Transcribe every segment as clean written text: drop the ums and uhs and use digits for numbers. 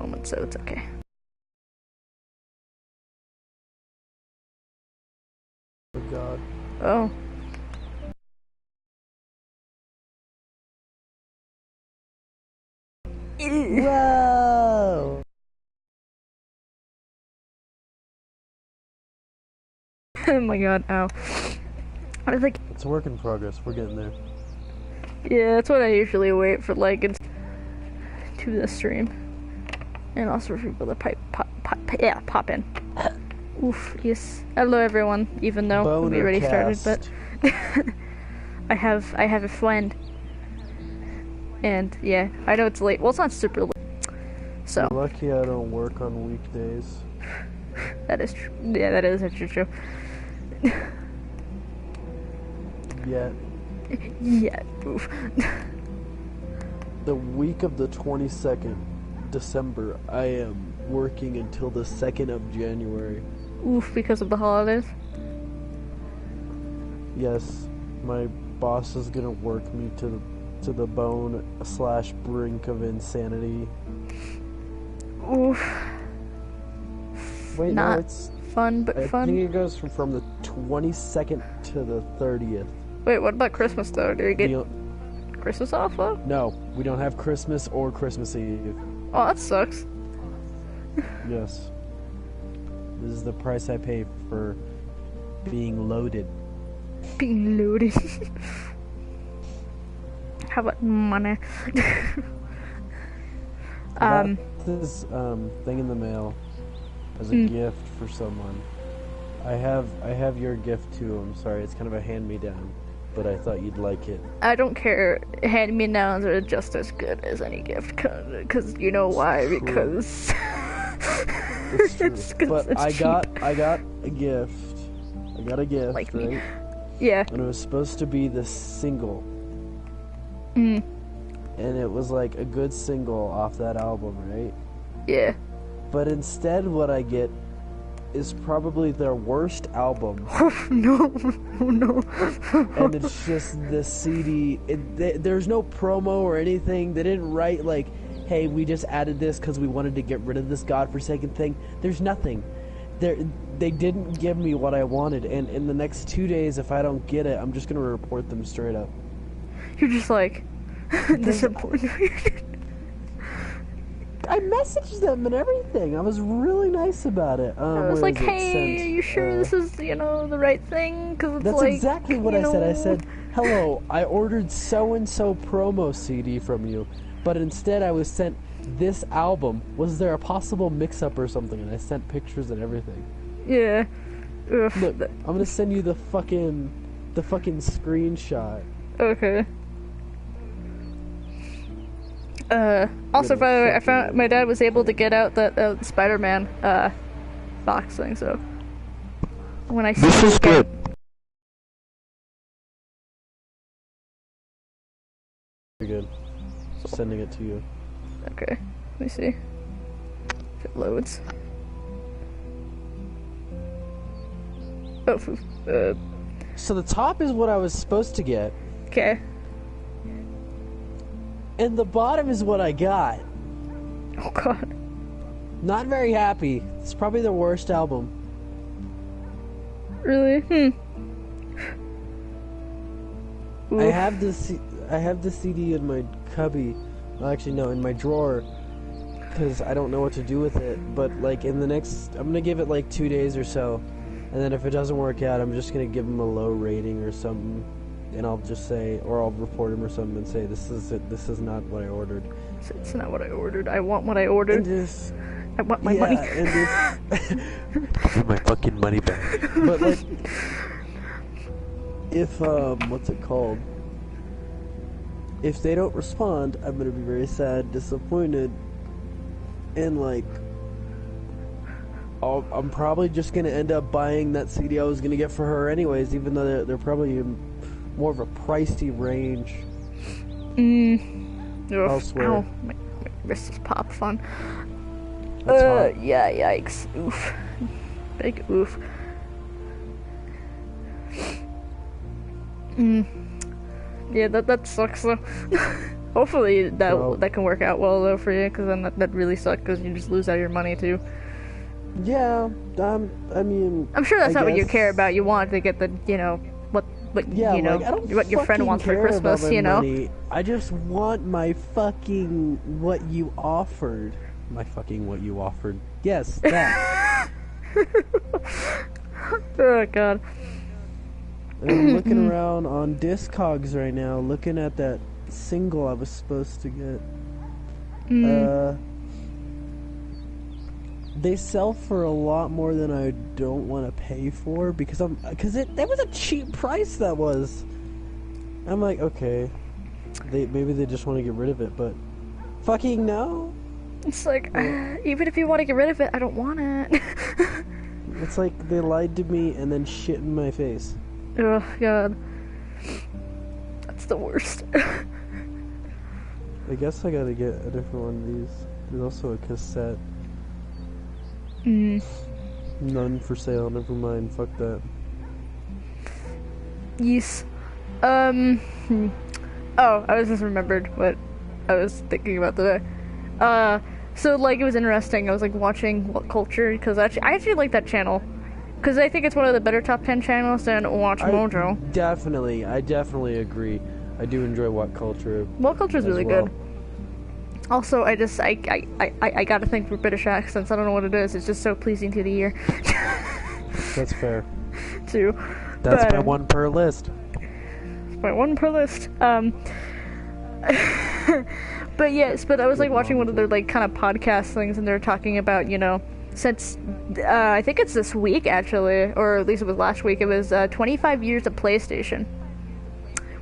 moment, so it's okay. Oh God. Oh. Whoa! Oh my god, ow. I was like, It's a work in progress. We're getting there. yeah, that's what I usually wait for, like, it's to the stream. And also for people to pop in. Oof, yes. Hello everyone, even though we already started, but I have a friend. And yeah, I know it's late. Well, it's not super late. So You're lucky I don't work on weekdays. that is true. Yeah, that is actually true. Yet. Yeah, oof. The week of the 22nd December, I am working until the 2nd of January. Oof, because of the holidays. Yes, my boss is gonna work me to the bone / brink of insanity. Oof. Wait, Not no, it's fun, but I fun. think it goes from the 22nd to the 30th. Wait, what about Christmas though? Do you get The- Christmas off though? No, we don't have Christmas or Christmas Eve. Oh, that sucks. Yes. This is the price I pay for being loaded. Being loaded. How about money? I got this thing in the mail as a gift for someone. I have your gift too. I'm sorry, it's kind of a hand-me-down, but I thought you'd like it. I don't care. Hand-me-downs are just as good as any gift, cause you know why? True. Because It's true. it's 'cause But it's I cheap. got a gift. I got a gift, Like right? me. Yeah. And it was supposed to be the single. Mm. And it was like a good single off that album, right? Yeah. But instead what I get is probably their worst album. No. Oh no. And it's just the CD. There's no promo or anything. They didn't write like, hey, we just added this because we wanted to get rid of this godforsaken thing. There's nothing. They didn't give me what I wanted, and in the next 2 days, if I don't get it, I'm just gonna report them straight up. You're just like disappointed. I messaged them and everything. I was really nice about it. I was where like, is it hey, sent? are you sure this is, the right thing? Because it's That's like, exactly what I said. I said, hello, I ordered so-and-so promo CD from you, but instead I was sent this album. Was there a possible mix-up or something? And I sent pictures and everything. yeah. Ugh. Look, I'm gonna send you the fucking screenshot. Okay. Also, by the way, I found my dad was able to get out that Spider-Man box thing. So when I see This is again- good. Very good. Sending it to you. Okay, let me see if it loads. Oh, So the top is what I was supposed to get, okay. and the bottom is what I got. Oh god. Not very happy. It's probably their worst album. Really? I have the CD in my cubby. Well, actually, no, in my drawer, because I don't know what to do with it. But like in the next, I'm gonna give it like 2 days or so, and then if it doesn't work out, I'm just gonna give them a low rating or something, and I'll just say, or I'll report them or something and say, this is it. This is not what I ordered. It's not what I ordered. I want what I ordered. And if, I want my money. And if, give me my fucking money back. But like, if what's it called? If they don't respond, I'm gonna be very sad, disappointed, and like, I'm probably just gonna end up buying that CD I was gonna get for her anyways, even though they're probably in more of a pricey range. Elsewhere. Ow, my wrist is pop fun. That's hot. Yeah, yikes. Oof. Big oof. Yeah, that sucks though. Hopefully that So- that can work out well though for you, because then that really sucks because you just lose out your money too. Yeah, I mean, I'm sure that's I not what you guess- care about. You want to get the what Yeah, you know like, I don't what your friend fucking wants for care Christmas. about my You know. money. I just want my fucking what you offered. My fucking what you offered. Yes, that. Oh god. And I'm looking around on Discogs right now, looking at that single I was supposed to get. They sell for a lot more than I don't want to pay for because that was a cheap price. That was. I'm like, okay, maybe they just want to get rid of it, but fucking no. It's like even if you want to get rid of it, I don't want it. It's like they lied to me and then shit in my face. Oh god. That's the worst. I guess I gotta get a different one of these. There's also a cassette. None for sale, never mind, fuck that. Yes. Oh, I was just remembered what I was thinking about today. So like it was interesting. I was like watching What Culture because I actually like that channel because I think it's one of the better top 10 channels than Watch Mojo. I definitely agree. I do enjoy What Culture. What Culture is as really well. good. Also, I gotta think for British accents. I don't know what it is. It's just so pleasing to the ear. That's fair. Too. That's But, my one per list. My one per list. But yes, but I was like watching one of their like kind of podcast things, and they're talking about, you know, since I think it's this week actually, or at least it was last week. It was 25 years of PlayStation,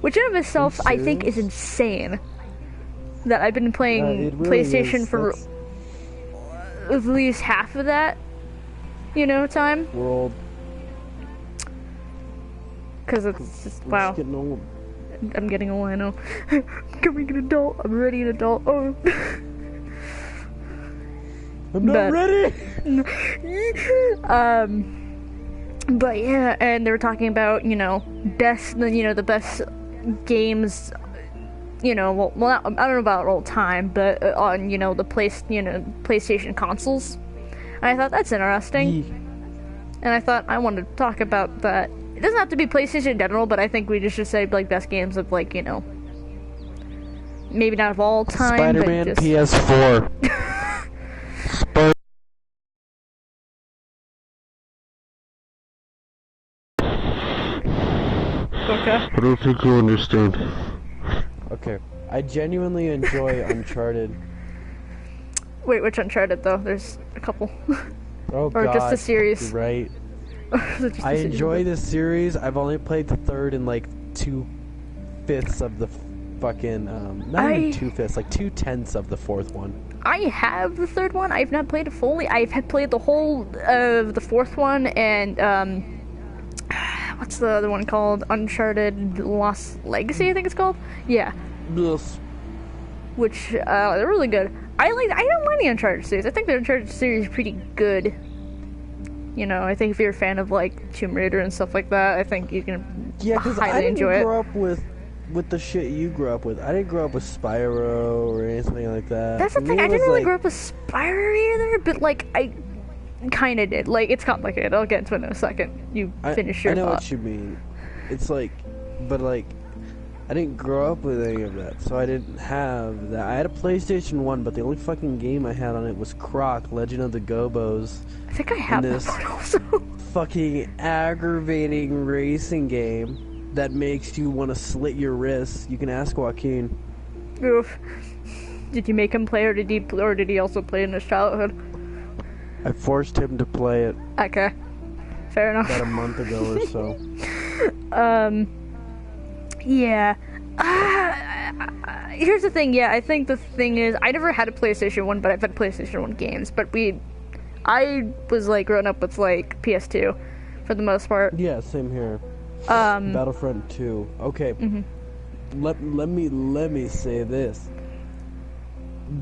which in of itself I think is serious? insane. That I've been playing It really PlayStation is. for That's at least half of that, you know, time. world. Because it's just I'm wow. just getting old. I'm getting old, I know. Becoming an adult. I'm already an adult. Oh. I'm not But- ready. But yeah, and they were talking about, you know, the best games, you know, well not, I don't know about all time, but on, you know, the PlayStation consoles. And I thought that's interesting. And I thought I wanted to talk about that. It doesn't have to be PlayStation in general, but I think we just should say like best games of like, you know, maybe not of all time, Spider-Man but just PS4. okay. I don't think you understand. Okay. I genuinely enjoy Uncharted. Wait, which Uncharted though? There's a couple. Oh Or god. just the series. you're right. Just I the series. enjoy this series. I've only played the third and like 2/5 of the fucking not even 2/5, like 2/10 of the fourth one. I have the third one. I've not played it fully. I've had played the whole of the fourth one and what's the other one called? Uncharted Lost Legacy, I think it's called. Yeah, Yes. which they're really good. I don't mind the Uncharted series. I think the Uncharted series is pretty good. You know, I think if you're a fan of like Tomb Raider and stuff like that, I think you can Yeah, because I highly didn't enjoy it. grow up with the shit you grew up with. I didn't grow up with Spyro or anything like that. That's the For thing. me, I it didn't was really like- grow up with Spyro either, but like I kind of did. Like it's complicated. I'll get into it in a second. You finish your I know thought. what you mean. It's like, but like, I didn't grow up with any of that, so I didn't have that. I had a PlayStation 1, but the only fucking game I had on it was Croc, Legend of the Gobos. I think I have that this- one also. Fucking aggravating racing game that makes you want to slit your wrists. You can ask Joaquin. Oof. Did you make him play, or did he also play in his childhood? I forced him to play it Okay, fair enough. about a month ago or so. Yeah. Here's the thing. Yeah, I think the thing is, I never had a PlayStation 1, but I've had PlayStation 1 games. But I was like growing up with like PS2 for the most part. Yeah, same here. Battlefront 2. Okay. Let me say this.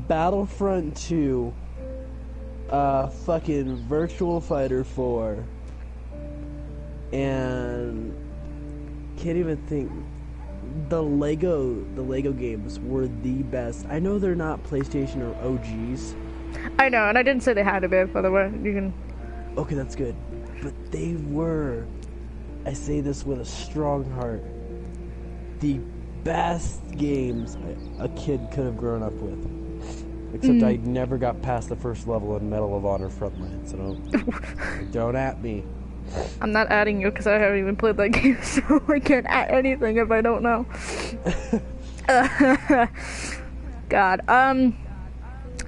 Battlefront 2, fucking Virtual Fighter 4, and can't even think. the Lego games were the best. I know they're not PlayStation or OGs. I know, and I didn't say they had to be, by the way. You can... Okay, that's good. But they were, I say this with a strong heart, the best games a kid could have grown up with. Except I never got past the first level in Medal of Honor Frontline, so don't at me. I'm not adding you because I haven't even played that game, so I can't add anything if I don't know. God, I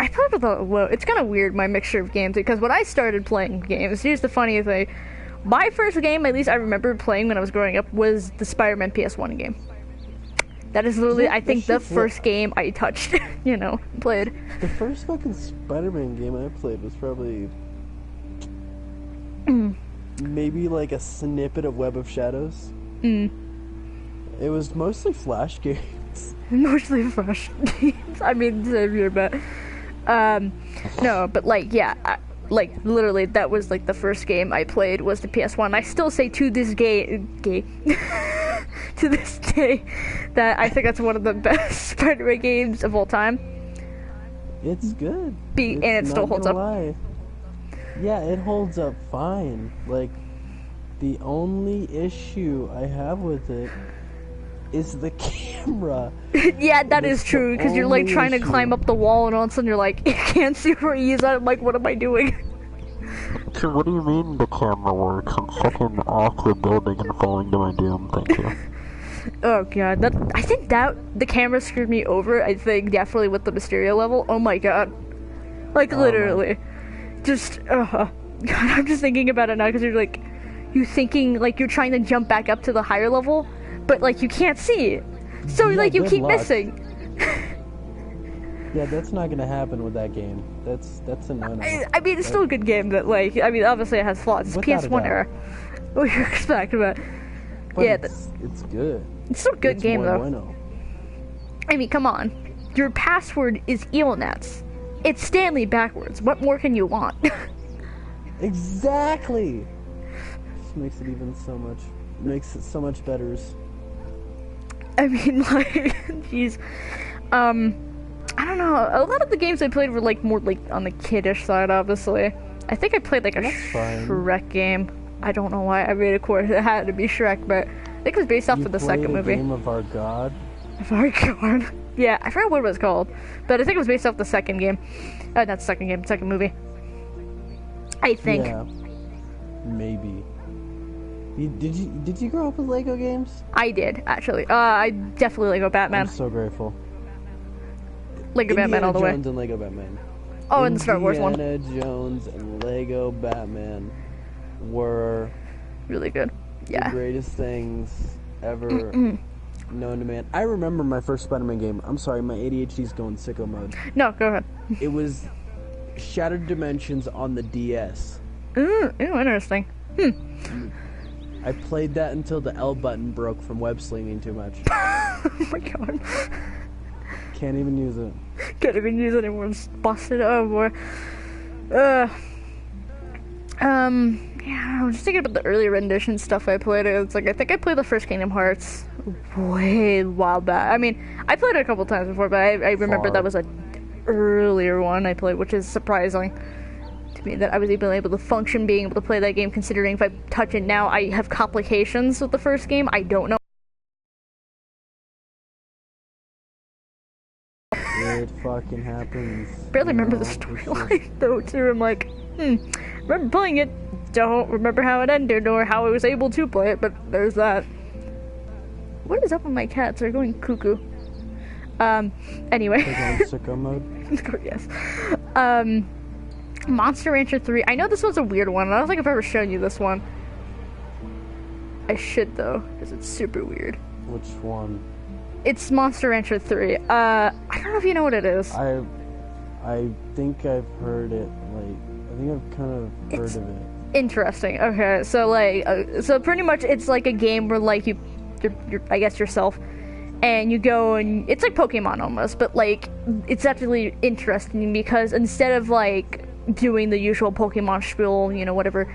played with it's kind of weird, my mixture of games, because when I started playing games, here's the funny thing. My first game, at least I remember playing when I was growing up, was the Spider-Man PS1 game. That is literally, I think, the first game I touched, played. The first fucking Spider-Man game I played was probably... maybe like a snippet of Web of Shadows. It was mostly Flash games. Mostly Flash games. I mean, same here, but... no, but literally, that was like the first game I played was the PS1. I still say to this to this day, that I think that's one of the best Spider-Man games of all time. It's good. And it still holds up. Lie. Yeah, it holds up fine. Like, the only issue I have with it is the camera. Yeah, that is true, because you're like trying to climb up the wall and all of a sudden you're like, you can't see where he is. I'm like, what am I doing? So what do you mean the camera works? I'm fucking off the building and falling to my doom, thank you. Oh god, I think the camera screwed me over, I think, definitely with the Mysterio level. Oh my god. Like, literally. Just, God, I'm just thinking about it now, because you're thinking, like, you're trying to jump back up to the higher level, but, like, you can't see. So, yeah, you keep missing. Yeah, that's not gonna happen with that game. That's a no-no. I mean, it's still a good game, that, obviously it has flaws. It's PS1 era. What do you expect, but yeah, it's good. It's still a good game, though. Bueno. I mean, come on. Your password is Eelnats. It's Stanley backwards. What more can you want? Exactly! Just makes it so much better. I mean, jeez. I don't know. A lot of the games I played were, more, on the kiddish side, obviously. I think I played, a Shrek game. I don't know why I made a course. It had to be Shrek, but I think it was based off of the second movie. Game of Our God? Of Our God? Yeah, I forgot what it was called, but I think it was based off the second game. Not second game, second movie. I think. Yeah. Maybe. Did you grow up with Lego games? I did, actually. I definitely Lego Batman. I'm so grateful. Lego Batman all the way. Indiana Jones and Lego Batman. Oh, and the Star Wars one. Indiana Jones and Lego Batman were really good. Yeah. The greatest things ever known to man. I remember my first Spider-Man game. I'm sorry, my ADHD's going sicko mode. No, go ahead. It was Shattered Dimensions on the DS. Ooh, interesting. I played that until the L button broke from web slinging too much. Oh my god. Can't even use it. Can't even use it anymore. It's busted. Oh boy. Yeah, I'm just thinking about the early rendition stuff I played. It's I think I played the first Kingdom Hearts way while back. I mean, I played it a couple times before, but I remember that was an earlier one I played, which is surprising to me that I was even able to function being able to play that game, considering if I touch it now, I have complications with the first game. I don't know. It fucking happens. Barely remember the storyline though, too. I'm like, remember playing it, don't remember how it ended or how I was able to play it, but there's that. What is up with my cats? They're going cuckoo. Anyway. They're going sicko mode? Yes. Monster Rancher 3. I know this one's a weird one. I don't think I've ever shown you this one. I should, though, because it's super weird. Which one? It's Monster Rancher 3. I don't know if you know what it is. I think I've heard it, I think I've kind of heard of it. Interesting. Okay, so so pretty much it's like a game where you're I guess yourself, and you go and it's like Pokemon almost, but it's actually interesting because instead of doing the usual Pokemon spiel, whatever,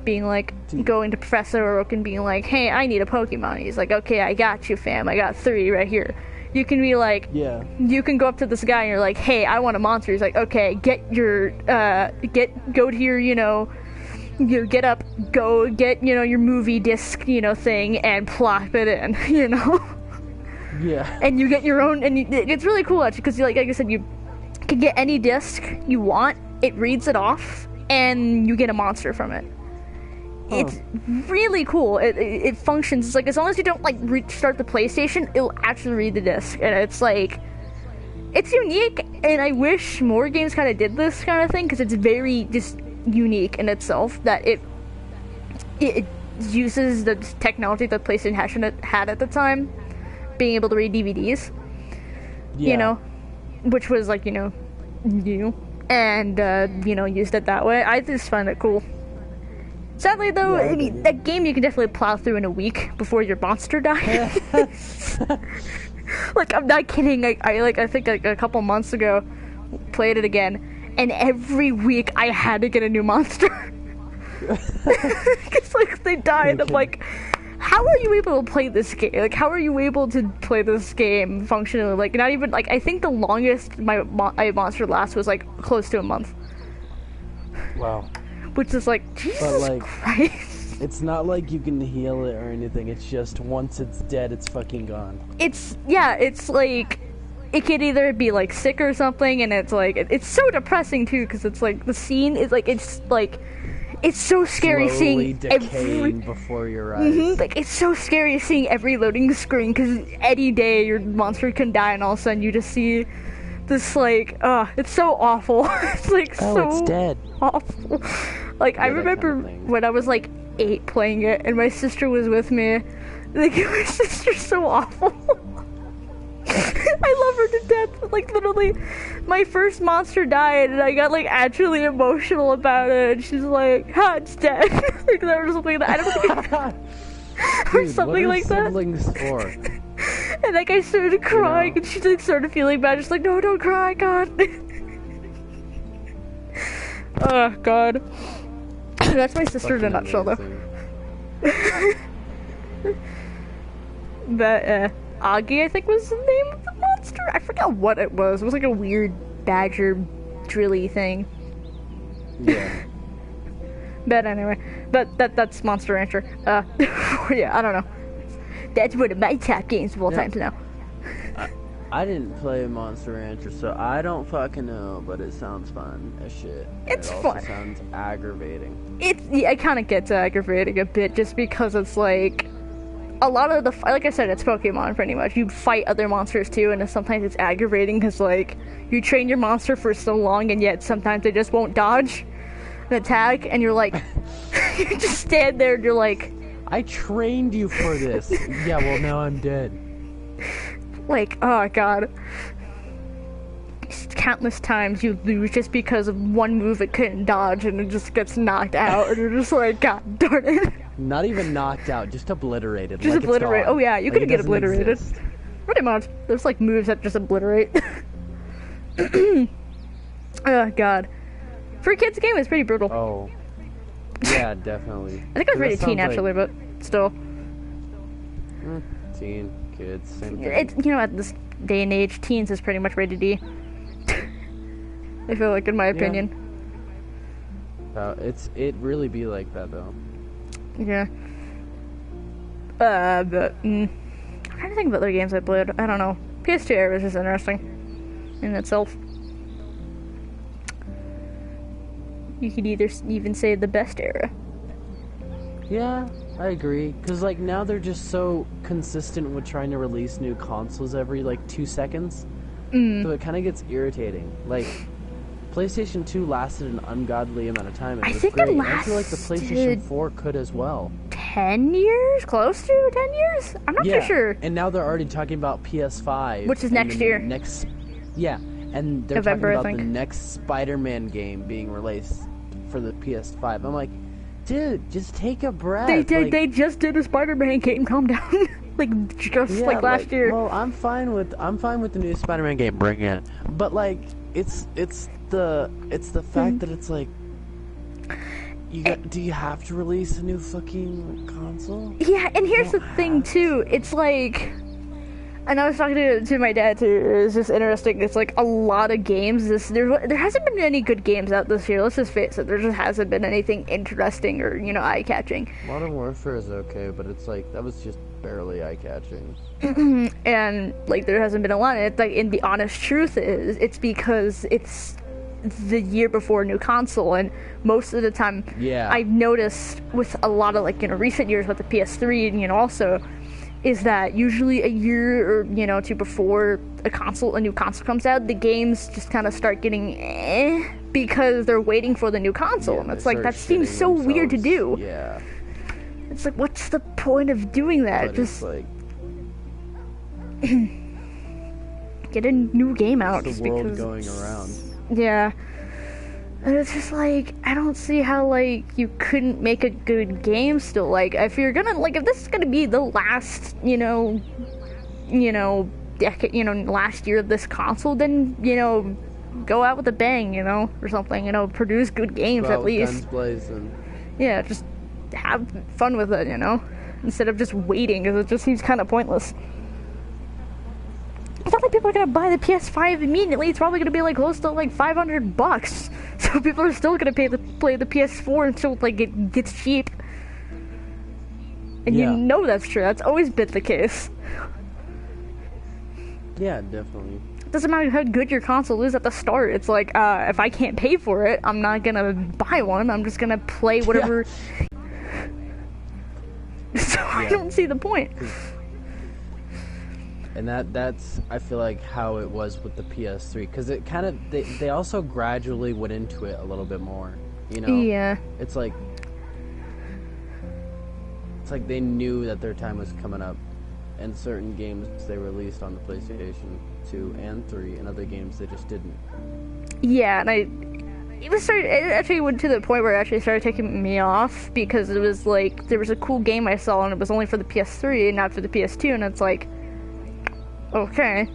being like, going to Professor Oak and being like, hey, I need a Pokemon. He's like, okay, I got you, fam. I got 3 right here. You can be like, Yeah. you can go up to this guy and you're like, hey, I want a monster. He's like, okay, go to your, you get up, go get, your movie disc, thing and plop it in, Yeah. And you get your own, and it's really cool actually, because like I said, you can get any disc you want, it reads it off, and you get a monster from it. Huh. It's really cool. It functions. It's like, as long as you don't like restart the PlayStation, it'll actually read the disc, and it's like, it's unique. And I wish more games kind of did this kind of thing, because it's very just unique in itself. That it uses the technology that PlayStation had at the time, being able to read DVDs. Yeah. Which was like new, and used it that way. I just find it cool. Sadly, though, Yeah, I mean, that game you can definitely plow through in a week before your monster dies. Like, I'm not kidding. I think like a couple months ago, played it again, and every week I had to get a new monster. Because like they died. I'm like, how are you able to play this game? Like, how are you able to play this game functionally? Like, not even like, I think the longest my monster lasts was like close to a month. Wow. Which is like, Jesus Christ. It's not like you can heal it or anything. It's just once it's dead, it's fucking gone. It's like, it could either be like sick or something, and it's like, it's so depressing too, because it's like, the scene is like, it's so scary Slowly seeing decaying before your eyes. like, it's so scary seeing every loading screen, because any day your monster can die, and all of a sudden you just see this like, it's so awful. It's like It's dead. awful. Like, I remember kind of thing. when I was like 8 playing it, and my sister was with me. Like, my sister's so awful. I love her to death. Like, literally, my first monster died, and I got like actually emotional about it. And she's like, it's dead." Like, that or something like that. I don't think or Dude, something what are like that. siblings for? And like, I started crying, and she like started feeling bad. Just like, no, don't cry, God. Oh God. That's my sister in a nutshell, though. But Augie, I think, was the name of the monster. I forgot what it was. It was like a weird badger drilly thing. Yeah. But anyway, that's Monster Rancher. Yeah, I don't know. That's one of my top games of all time now. I didn't play Monster Rancher, so I don't fucking know, but it sounds fun as shit. It's it also fun. sounds aggravating. It kind of gets aggravating a bit, just because it's like, a lot of like I said, it's Pokemon pretty much. You fight other monsters too, and sometimes it's aggravating because like, you train your monster for so long, and yet sometimes they just won't dodge an attack, and you're like, you just stand there and you're like, I trained you for this. Yeah, well, now I'm dead. like, oh God. Countless times you lose just because of one move it couldn't dodge, and it just gets knocked out, and you're just like, God darn it. Not even knocked out, just obliterated. Just like obliterate. It's gone. Oh yeah, you Like could it get doesn't obliterated. exist. Pretty much. There's like moves that just obliterate. Oh God. For a kid's game, it's pretty brutal. Oh. Yeah, definitely. I think I was That rated teen sounds actually, but still. Teen, kids, same thing. It's, at this day and age, teens is pretty much rated D. I feel like, in my opinion. It really be like that though. Yeah. But I'm trying to think of other games I played. I don't know. PS2 era was just interesting in itself. You could even say the best era. Yeah, I agree. Cause like now they're just so consistent with trying to release new consoles every like 2 seconds. So it kind of gets irritating. Like, PlayStation 2 lasted an ungodly amount of time. It was think great. it I feel like the PlayStation lasted 4 could as well. 10 years? Close to 10 years? I'm not too sure. And now they're already talking about PS5. Which is and next the year. And they're November, I talking about think. the next Spider-Man game being released for the PS5. I'm like, dude, just take a breath. They just did a Spider-Man game. Calm down. like last year. Well, I'm fine with the new Spider-Man game. Bring it. But like, it's the fact that it's like, Do you have to release a new fucking console? Yeah, and here's the thing too. It's like, and I was talking to my dad too. It's just interesting. It's like a lot of games. There hasn't been any good games out this year. Let's just face it. There just hasn't been anything interesting or eye catching. Modern Warfare is okay, but it's like that was just barely eye catching. And like there hasn't been a lot. It's like, and the honest truth is, it's because it's the year before a new console, and most of the time, I've noticed with a lot of like recent years with the PS3 and also. Is that usually a year or two before a new console comes out, the games just kind of start getting because they're waiting for the new console, and it's like that seems so weird to do. Yeah, it's like, what's the point of doing that? But just like get a new game out. It's the world going around. Yeah. And it's just like, I don't see how, like, you couldn't make a good game still. Like, if you're gonna, like, if this is gonna be the last, decade, last year of this console, then, go out with a bang, or something, produce good games at least. Guns blazing. Yeah, just have fun with it, instead of just waiting, because it just seems kind of pointless. It's not like people are gonna buy the PS5 immediately. It's probably gonna be like close to like $500. So people are still gonna play the PS4 until like it gets cheap. And that's true. That's always been the case. Yeah, definitely. It doesn't matter how good your console is at the start. It's like, if I can't pay for it, I'm not gonna buy one. I'm just gonna play whatever. So I don't see the point. And that's I feel like how it was with the PS3, because it kind of they also gradually went into it a little bit more, Yeah. It's like they knew that their time was coming up, and certain games they released on the PlayStation 2 and 3, and other games they just didn't. Yeah, and it actually went to the point where it actually started taking me off, because it was like there was a cool game I saw and it was only for the PS3 and not for the PS2, and it's like, okay.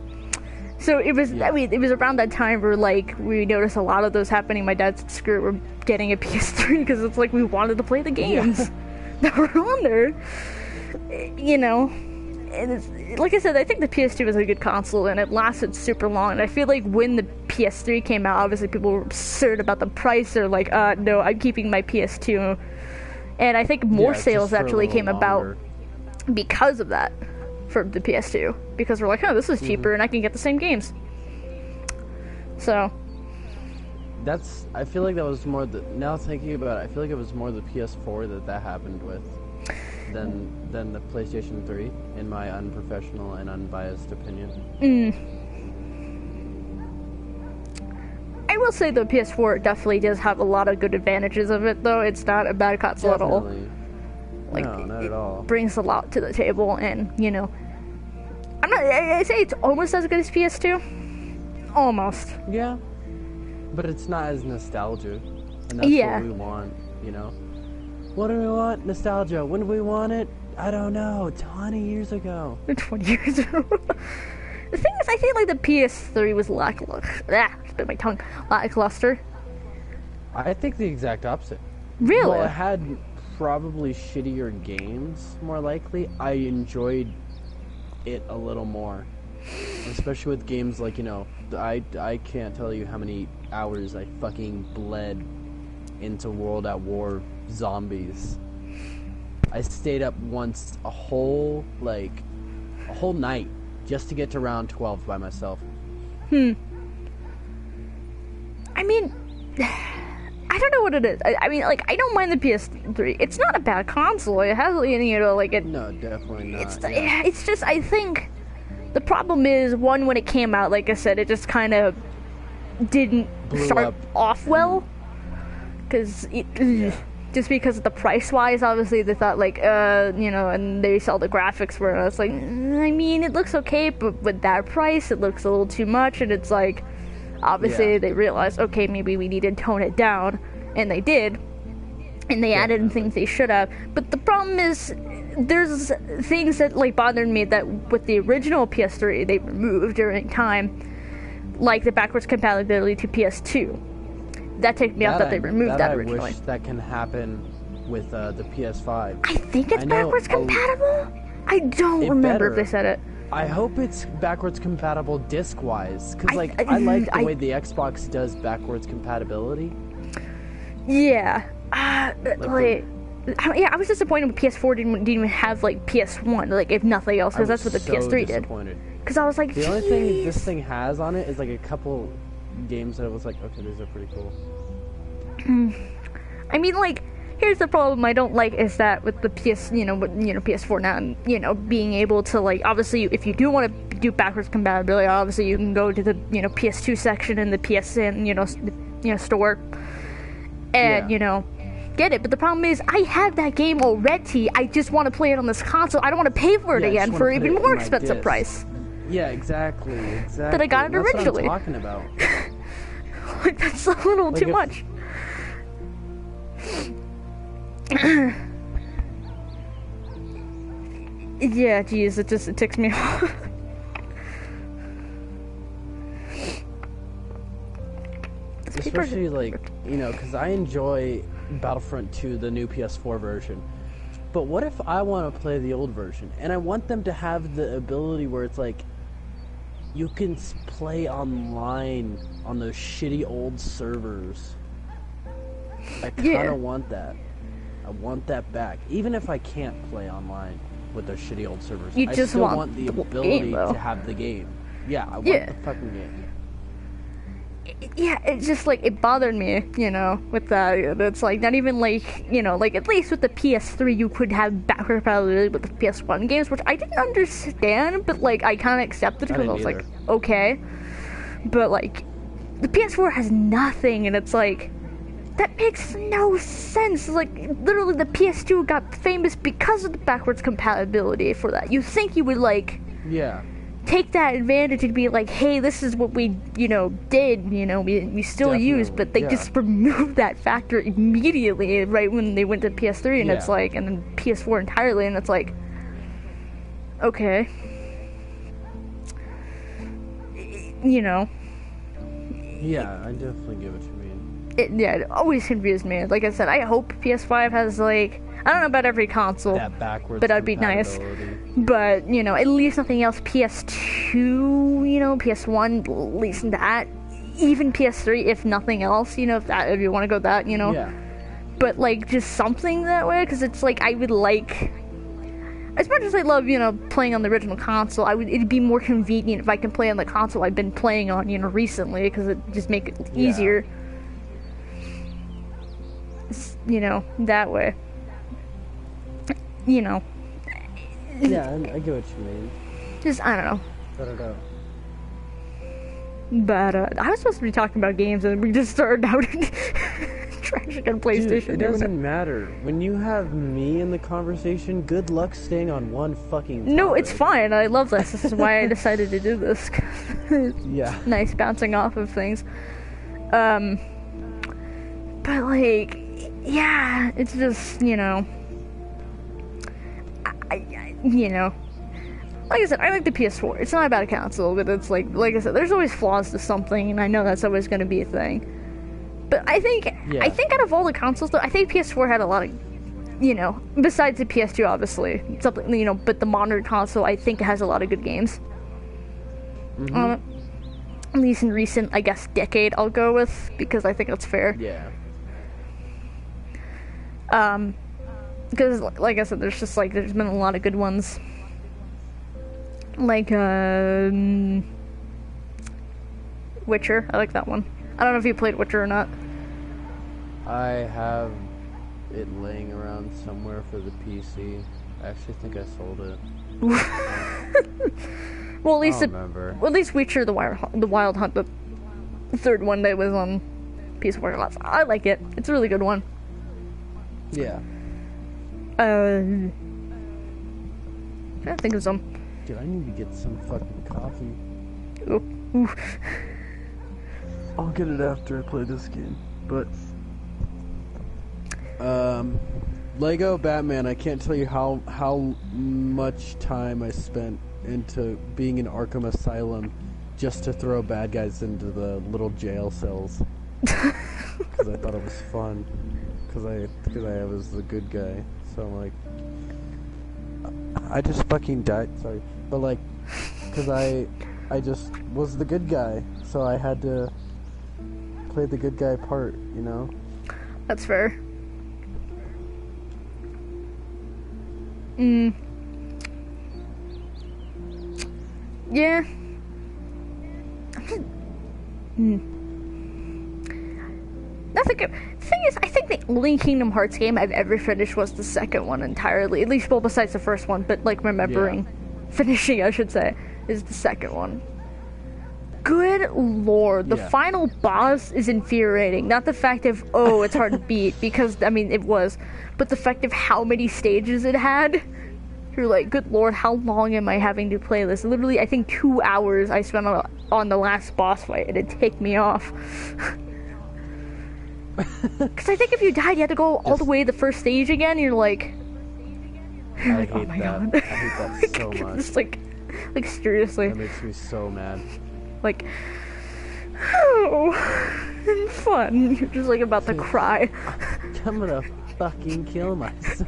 So it was, it was around that time where, like, we noticed a lot of those happening. My dad said, screw it, we're getting a PS3, because it's like we wanted to play the games that were on there. And it's, like I said, I think the PS2 was a good console, and it lasted super long. And I feel like when the PS3 came out, obviously people were absurd about the price. They're like, no, I'm keeping my PS2. And I think more sales actually came about because of that. For the PS2, because we're like, oh, this is cheaper and I can get the same games. So I feel like that was more now thinking about it, I feel like it was more the PS4 that happened with than the PlayStation 3, in my unprofessional and unbiased opinion. I will say the PS4 definitely does have a lot of good advantages of it, though. It's not a bad console at all. Like, no, not at all. Brings a lot to the table, and I say it's almost as good as PS2. Almost. Yeah. But it's not as nostalgic. And that's what we want, What do we want? Nostalgia. When do we want it? I don't know. 20 years ago. 20 years ago. The thing is, I feel like the PS3 was lackluster. Spit my tongue. Lackluster. I think the exact opposite. Really? Well, it had probably shittier games, more likely. I enjoyed it a little more, especially with games like, I can't tell you how many hours I fucking bled into World at War Zombies. I stayed up once a whole night just to get to round 12 by myself. I mean, I don't know what it is. I mean, like, I don't mind the PS3. It's not a bad console. It has, No, definitely not. It's just, I think, the problem is, one, when it came out, like I said, it just kind of didn't start off well. Because, just because of the price-wise, obviously, they thought, like, and they sell the graphics for it. It's like, I mean, it looks okay, but with that price, it looks a little too much, and it's like, obviously, they realized, okay, maybe we need to tone it down, and they did, and they added in things they should have. But the problem is, there's things that, like, bothered me that with the original PS3, they removed during time, like the backwards compatibility to PS2. that ticked me off that they removed that originally. I wish that can happen with the PS5. I think it's backwards compatible. I don't remember if they said it. I hope it's backwards compatible disc-wise, because I like the way the Xbox does backwards compatibility. Yeah, I was disappointed when PS4 didn't even have like PS1, like if nothing else, because that's what the PS3 did. Because I was like, the only thing this thing has on it is like a couple games that I was like, okay, these are pretty cool. I mean, like, here's the problem I don't like is that with the PS4 now, being able to, like, obviously if you do want to do backwards compatibility, obviously you can go to the PS2 section in the PSN store and get it. But the problem is I have that game already. I just want to play it on this console. I don't want to pay for it again for an even more expensive price. Yeah, exactly. That I got it originally. That's what I'm talking about. Like, that's a little too much. Yeah, geez, it ticks me off. Especially, because I enjoy Battlefront 2, the new PS4 version. But what if I want to play the old version? And I want them to have the ability where it's like, you can play online on those shitty old servers. I kind of want that. I want that back. Even if I can't play online with those shitty old servers, I still want the ability to have the game. Yeah, I want the fucking game. Yeah, it's just like, it bothered me, with that. It's like, not even like, like at least with the PS3 you could have backward compatibility with the PS1 games, which I didn't understand, but like, I kind of accepted because I was like, okay. But like, the PS4 has nothing, and it's like, that makes no sense. Like, literally the PS2 got famous because of the backwards compatibility for that. You think you would like... Yeah. Take that advantage and be like, hey, this is what we, did, we still use, but they just removed that factor immediately, right when they went to PS3, and it's like, and then PS4 entirely, and it's like, okay. Yeah, I definitely get what you mean. It always confused me. Like I said, I hope PS5 has, like, I don't know about every console, that backwards but that'd be nice. But, at least nothing else. PS2, PS1, at least that. Even PS3, if nothing else, if you want to go that, Yeah. But, like, just something that way, because it's like, I would like... As much as I love, playing on the original console, it'd be more convenient if I can play on the console I've been playing on, recently, because it just make it easier. That way. Yeah, I get what you mean. Just, I don't know. I don't know. But, I was supposed to be talking about games, and we just started out trashing on PlayStation. Dude, it doesn't matter. When you have me in the conversation, good luck staying on one fucking topic. No, it's fine. I love this. This is why I decided to do this. Yeah. Nice bouncing off of things. But, like, yeah, it's just, like I said, I like the PS4. It's not a bad console, but it's like I said, there's always flaws to something, and I know that's always going to be a thing. But I think out of all the consoles, though, I think PS4 had a lot of, besides the PS2, obviously, something, but the modern console, I think it has a lot of good games. Mm-hmm. At least in recent, I guess, decade, I'll go with, because I think that's fair. Yeah. Because, like I said, there's been a lot of good ones. Like, Witcher. I like that one. I don't know if you played Witcher or not. I have it laying around somewhere for the PC. I actually think I sold it. Well, at least at least Witcher, the Wild Hunt, the third one that was on PS4. I like it. It's a really good one. Yeah. I think of some. Dude, I need to get some fucking coffee. Ooh. I'll get it after I play this game. But Lego Batman, I can't tell you how much time I spent into being in Arkham Asylum just to throw bad guys into the little jail cells. because I thought it was fun. Because I was the good guy. So I'm like, I just fucking died. Sorry, but like, because I just was the good guy, so I had to play the good guy part, you know. That's fair. Yeah. Nothing good. The thing is, I think the only Kingdom Hearts game I've ever finished was the second one entirely. At least, well, besides the first one, but like remembering, finishing, I should say, is the second one. Good lord, the final boss is infuriating. Not the fact of, oh, it's hard to beat, because, I mean, it was, but the fact of how many stages it had. You're like, good lord, how long am I having to play this? Literally, I think 2 hours I spent on the last boss fight, and it'd take me off. Because I think if you died, you had to go all the way to the first stage again, and you're like... I hate that. God. I hate that so much. Just like, seriously. That makes me so mad. Like, oh, and fun. You're just like about to cry. I'm gonna fucking kill myself.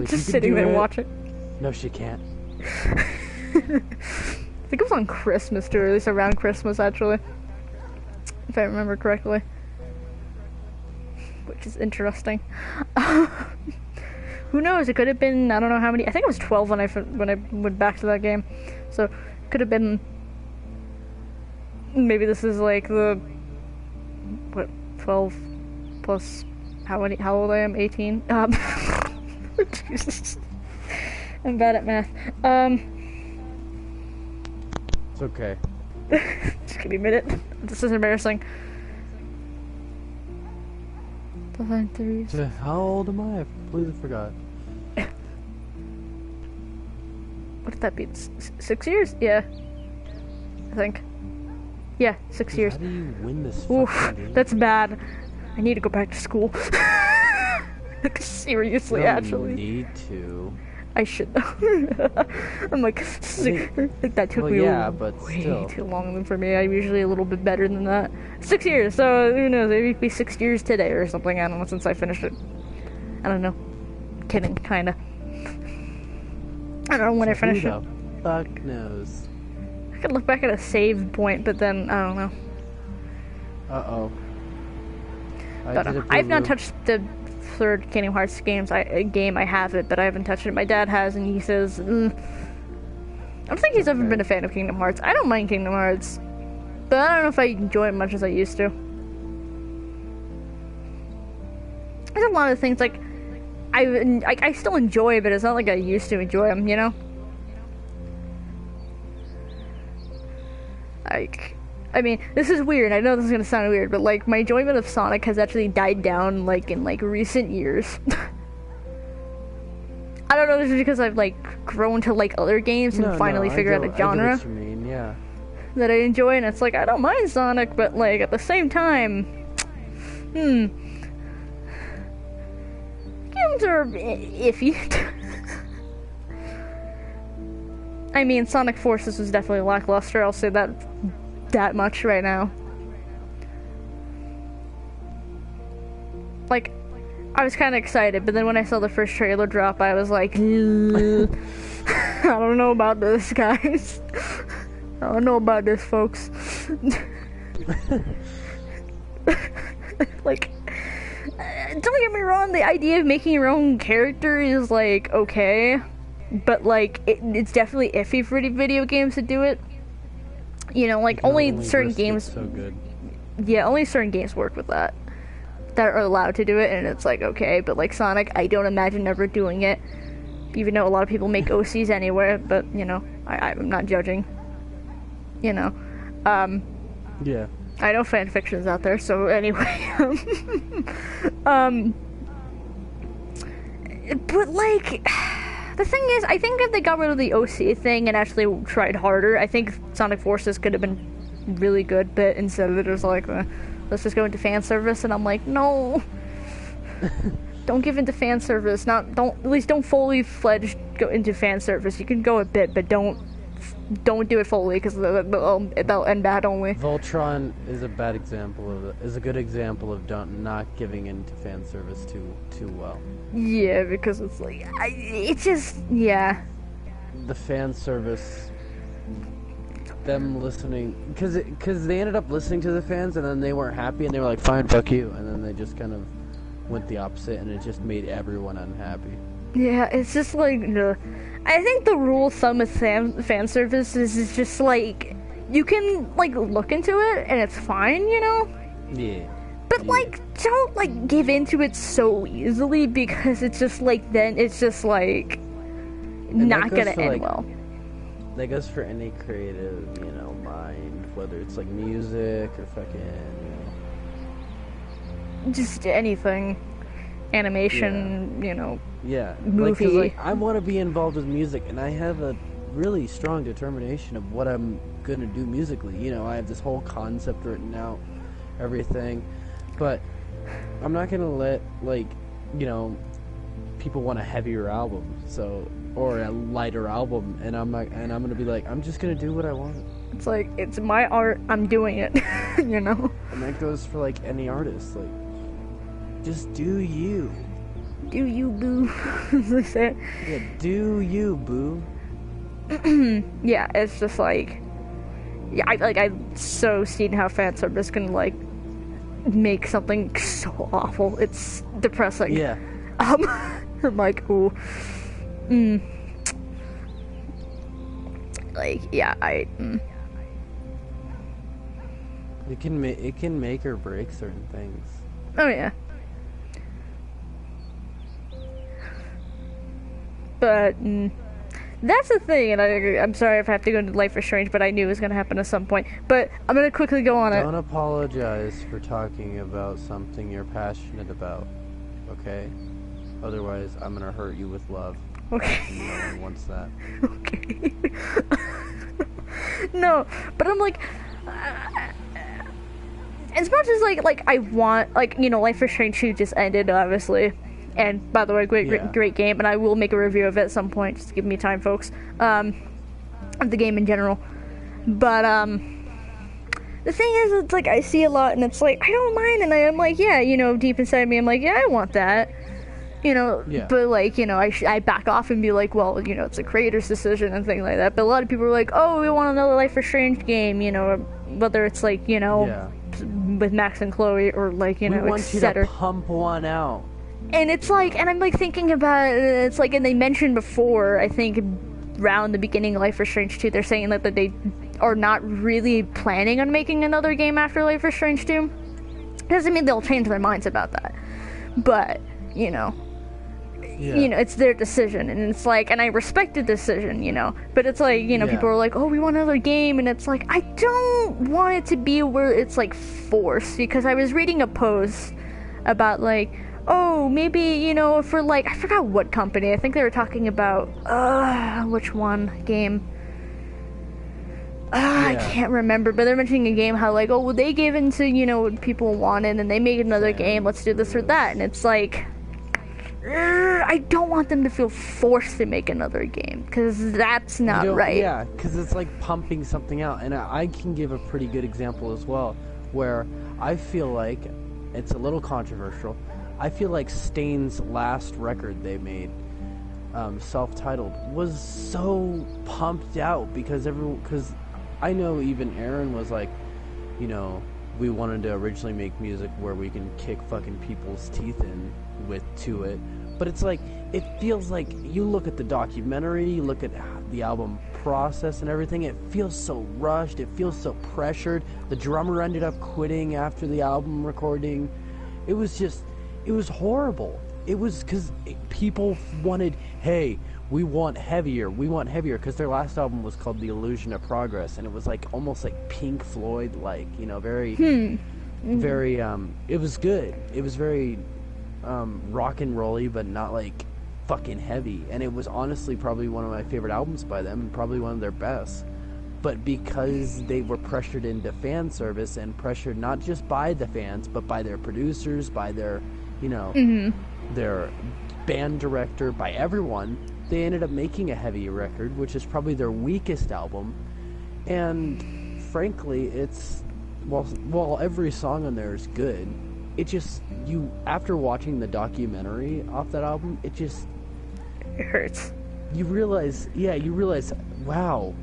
Just sitting there watching. No, she can't. I think it was on Christmas too, or at least around Christmas actually. If I remember correctly. Which is interesting. Who knows? It could have been, I don't know how many. I think it was 12 when I went back to that game. So it could have been. Maybe this is like the 12 plus how old I am? 18. Jesus, I'm bad at math. It's okay. Just give me a minute. This is embarrassing. How old am I? I completely forgot. What did that be? 6 years? Yeah. I think. Yeah, 6 years. How do you win this Oof, game? that's bad. I need to go back to school. Seriously, actually. You need to. I should though. I'm like, that took me way too long for me. I'm usually a little bit better than that. 6 years, so who knows? Maybe it'd be 6 years today or something. I don't know, since I finished it. I don't know. Kidding, kinda. I don't know when I finished it. Who the fuck knows? I could look back at a save point, but then, I don't know. Uh-oh. I've not touched the third Kingdom Hearts game. I have it, but I haven't touched it. My dad has, and he says, I don't think he's ever been a fan of Kingdom Hearts. I don't mind Kingdom Hearts, but I don't know if I enjoy it much as I used to. There's a lot of things, like, I still enjoy, but it's not like I used to enjoy them, you know? Like, I mean, this is weird. I know this is gonna sound weird, but like my enjoyment of Sonic has actually died down like in like recent years. I don't know if it's because I've like grown to like other games and finally figured out a genre I get what you mean, yeah. that I enjoy, and it's like I don't mind Sonic, but like at the same time, games are iffy. I mean, Sonic Forces was definitely lackluster. I'll say that much right now. Like, I was kind of excited, but then when I saw the first trailer drop, I was like, I don't know about this, guys. I don't know about this, folks. Like, don't get me wrong, the idea of making your own character is, like, okay. But, like, it's definitely iffy for video games to do it. You know, like, only certain games... So good. Yeah, only certain games work with that. That are allowed to do it, and it's like, okay. But, like, Sonic, I don't imagine ever doing it. Even though a lot of people make OCs anywhere, but, you know, I'm not judging. You know. Yeah. I know fan fiction's out there, so anyway. But, like... The thing is, I think if they got rid of the OC thing and actually tried harder, I think Sonic Forces could have been really good, but instead of it was like, let's just go into fan service, and I'm like, no. Don't give into fan service. At least don't fully fledged go into fan service. You can go a bit, but don't don't do it fully because they'll end bad only. Voltron is a bad example is a good example of not giving in to fan service too well. Yeah, because it's like it's just the fan service, them listening, because they ended up listening to the fans and then they weren't happy and they were like, fine, fuck you, and then they just kind of went the opposite and it just made everyone unhappy. Yeah, it's just like I think the rule of thumb with fan service is just like you can like look into it and it's fine, you know. Yeah. But like, don't like give into it so easily because it's just like then it's just like not gonna end well. That goes for any creative, mind, whether it's like music or fucking, just anything, animation, Yeah, movie. Cause, like, I want to be involved with music, and I have a really strong determination of what I'm gonna do musically. I have this whole concept written out, everything, but I'm not gonna let people want a heavier album, or a lighter album, and I'm gonna be like, I'm just gonna do what I want. It's like, it's my art, I'm doing it, And that goes for like any artist, like, just do you. Do you, boo? As they say. Yeah, do you, boo. Yeah, it's just like, I'm so seen how fan service can like make something so awful. It's depressing. Yeah. I'm like, ooh. Like, yeah, It can make or break certain things. Oh yeah. But that's the thing, and I'm sorry if I have to go into Life is Strange, but I knew it was going to happen at some point. But I'm going to quickly go on it. Don't apologize for talking about something you're passionate about, okay? Otherwise, I'm going to hurt you with love. Okay. No one wants that. Okay. No, but I'm like, as much as like I want, Life is Strange 2 just ended, obviously. And by the way, great game, and I will make a review of it at some point. Just give me time, folks. Of the game in general. But the thing is, it's like I see a lot, and it's like I don't mind, and I'm like, yeah, deep inside me, I'm like, yeah, I want that, Yeah. But like, I back off and be like, well, it's a creator's decision and things like that. But a lot of people are like, oh, we want another Life is Strange game, whether it's like, Yeah. with Max and Chloe or like, we want you to pump one out. And it's like, and I'm like thinking about it, it's like, and they mentioned before, I think around the beginning of Life is Strange 2, they're saying that they are not really planning on making another game after Life is Strange 2. Doesn't mean they'll change their minds about that. But, it's their decision, and it's like, and I respect the decision, but it's like, people are like, oh, we want another game, and it's like, I don't want it to be where it's like forced, because I was reading a post about like, oh, maybe, for like, I forgot what company. I think they were talking about, which one game? I can't remember, but they're mentioning a game how like, oh, well, they gave into, what people wanted, and they made another game, let's do this or that, and it's like, I don't want them to feel forced to make another game, because that's not right. Yeah, because it's like pumping something out, and I can give a pretty good example as well, where I feel like, it's a little controversial, I feel like Stain's last record they made, self-titled, was so pumped out because I know even Aaron was like, we wanted to originally make music where we can kick fucking people's teeth in to it, but it's like, it feels like, you look at the documentary, you look at the album process and everything, it feels so rushed, it feels so pressured. The drummer ended up quitting after the album recording. It was horrible. It was because people wanted, hey, we want heavier, because their last album was called The Illusion of Progress, and it was like almost like Pink Floyd, like, very, very, it was good. It was very rock and rolly, but not like fucking heavy, and it was honestly probably one of my favorite albums by them, and probably one of their best. But because they were pressured into fan service, and pressured not just by the fans, but by their producers, by their, their band director, by everyone, they ended up making a Heavy record, which is probably their weakest album. And frankly, it's while every song on there is good, it just after watching the documentary off that album, it hurts. You realize, wow,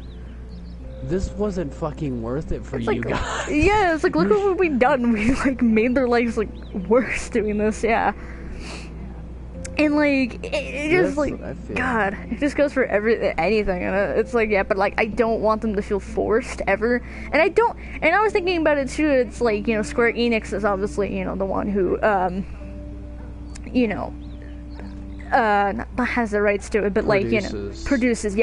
this wasn't fucking worth it for you guys. Yeah, it's like, look what we've done. We like made their lives like worse doing this. Yeah. And like it just like God, it just goes for anything, and it's like but like I don't want them to feel forced ever, and I was thinking about it too. It's like Square Enix is obviously the one who not has the rights to it, but produces produces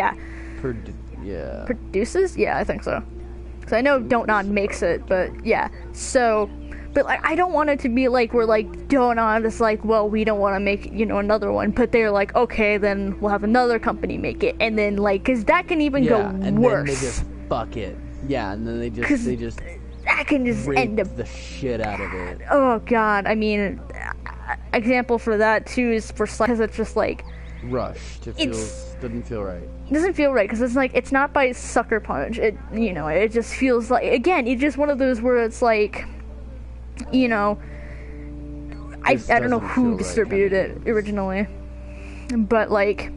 I think so, because I know Don't Nod makes it, but But like, I don't want it to be like we're like Don't Nod is like, well, we don't want to make another one, but they're like, okay, then we'll have another company make it, and then like, because that can even go and worse. Then they just fuck it. Yeah, and then they just that can just end up the shit out of it. Oh God, I mean, example for that too is for because it's just like rushed. Doesn't feel right. It doesn't feel right because it's like it's not by Sucker Punch. It it just feels like, again, it's just one of those where it's like. I don't know who distributed it originally, but like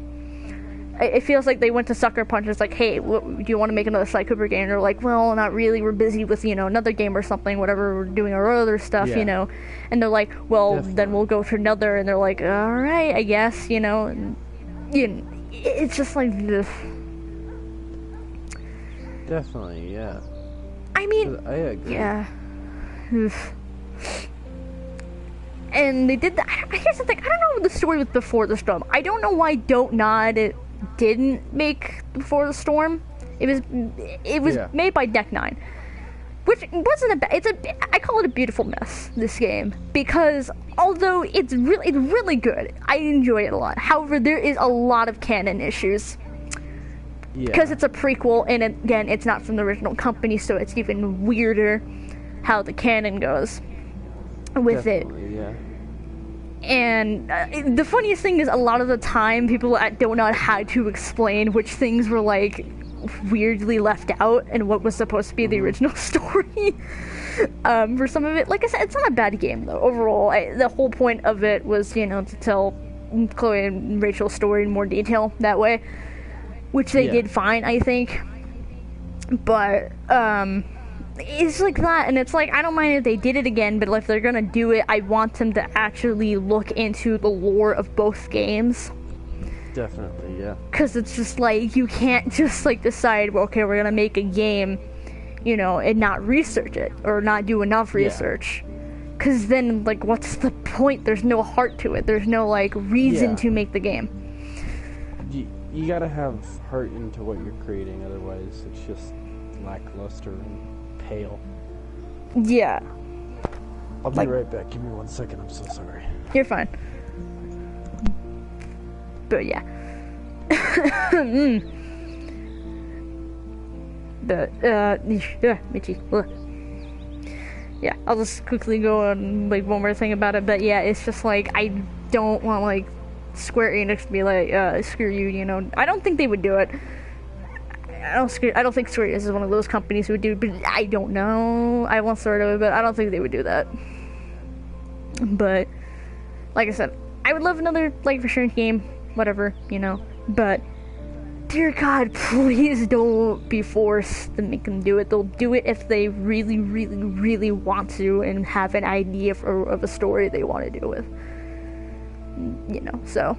it feels like they went to Sucker Punch. It's like, hey, do you want to make another Sly Cooper game? And they're like, well, not really. We're busy with another game or something. Whatever, we're doing our other stuff, And they're like, well, then we'll go to another. And they're like, all right, I guess, And, it's just like this. Definitely, yeah. I mean, I agree. Yeah. And they did that. Here's the thing. I don't know the story with Before the Storm. I don't know why Don't Nod didn't make Before the Storm. It was made by Deck Nine, which wasn't I call it a beautiful mess, this game, because although it's really good, I enjoy it a lot. However, there is a lot of canon issues. Because it's a prequel, and again, it's not from the original company, so it's even weirder how the canon goes with Definitely, it. And the funniest thing is, a lot of the time, people don't know how to explain which things were like weirdly left out and what was supposed to be the original story. For some of it, like I said, it's not a bad game though. Overall, the whole point of it was, to tell Chloe and Rachel's story in more detail that way, which they did fine, I think. But it's like that, and it's like, I don't mind if they did it again, but if they're gonna do it, I want them to actually look into the lore of both games. Definitely, yeah. Because it's just like, you can't just like decide, well, okay, we're gonna make a game, and not research it, or not do enough research. Because then, like, what's the point? There's no heart to it. There's no, like, reason to make the game. You gotta have heart into what you're creating, otherwise it's just lackluster and pale. Yeah. I'll be right back. Give me 1 second. I'm so sorry. You're fine. But yeah. Michi. Yeah, I'll just quickly go on like one more thing about it. But yeah, it's just like, I don't want like Square Enix to be like, screw you, I don't think they would do it. I don't think Square Enix is one of those companies who would do it, but I don't know. I won't sort of it, but I don't think they would do that. But, like I said, I would love another Life Assurance game, whatever, but, dear God, please don't be forced to make them do it. They'll do it if they really, really, really want to and have an idea of a story they want to do with. So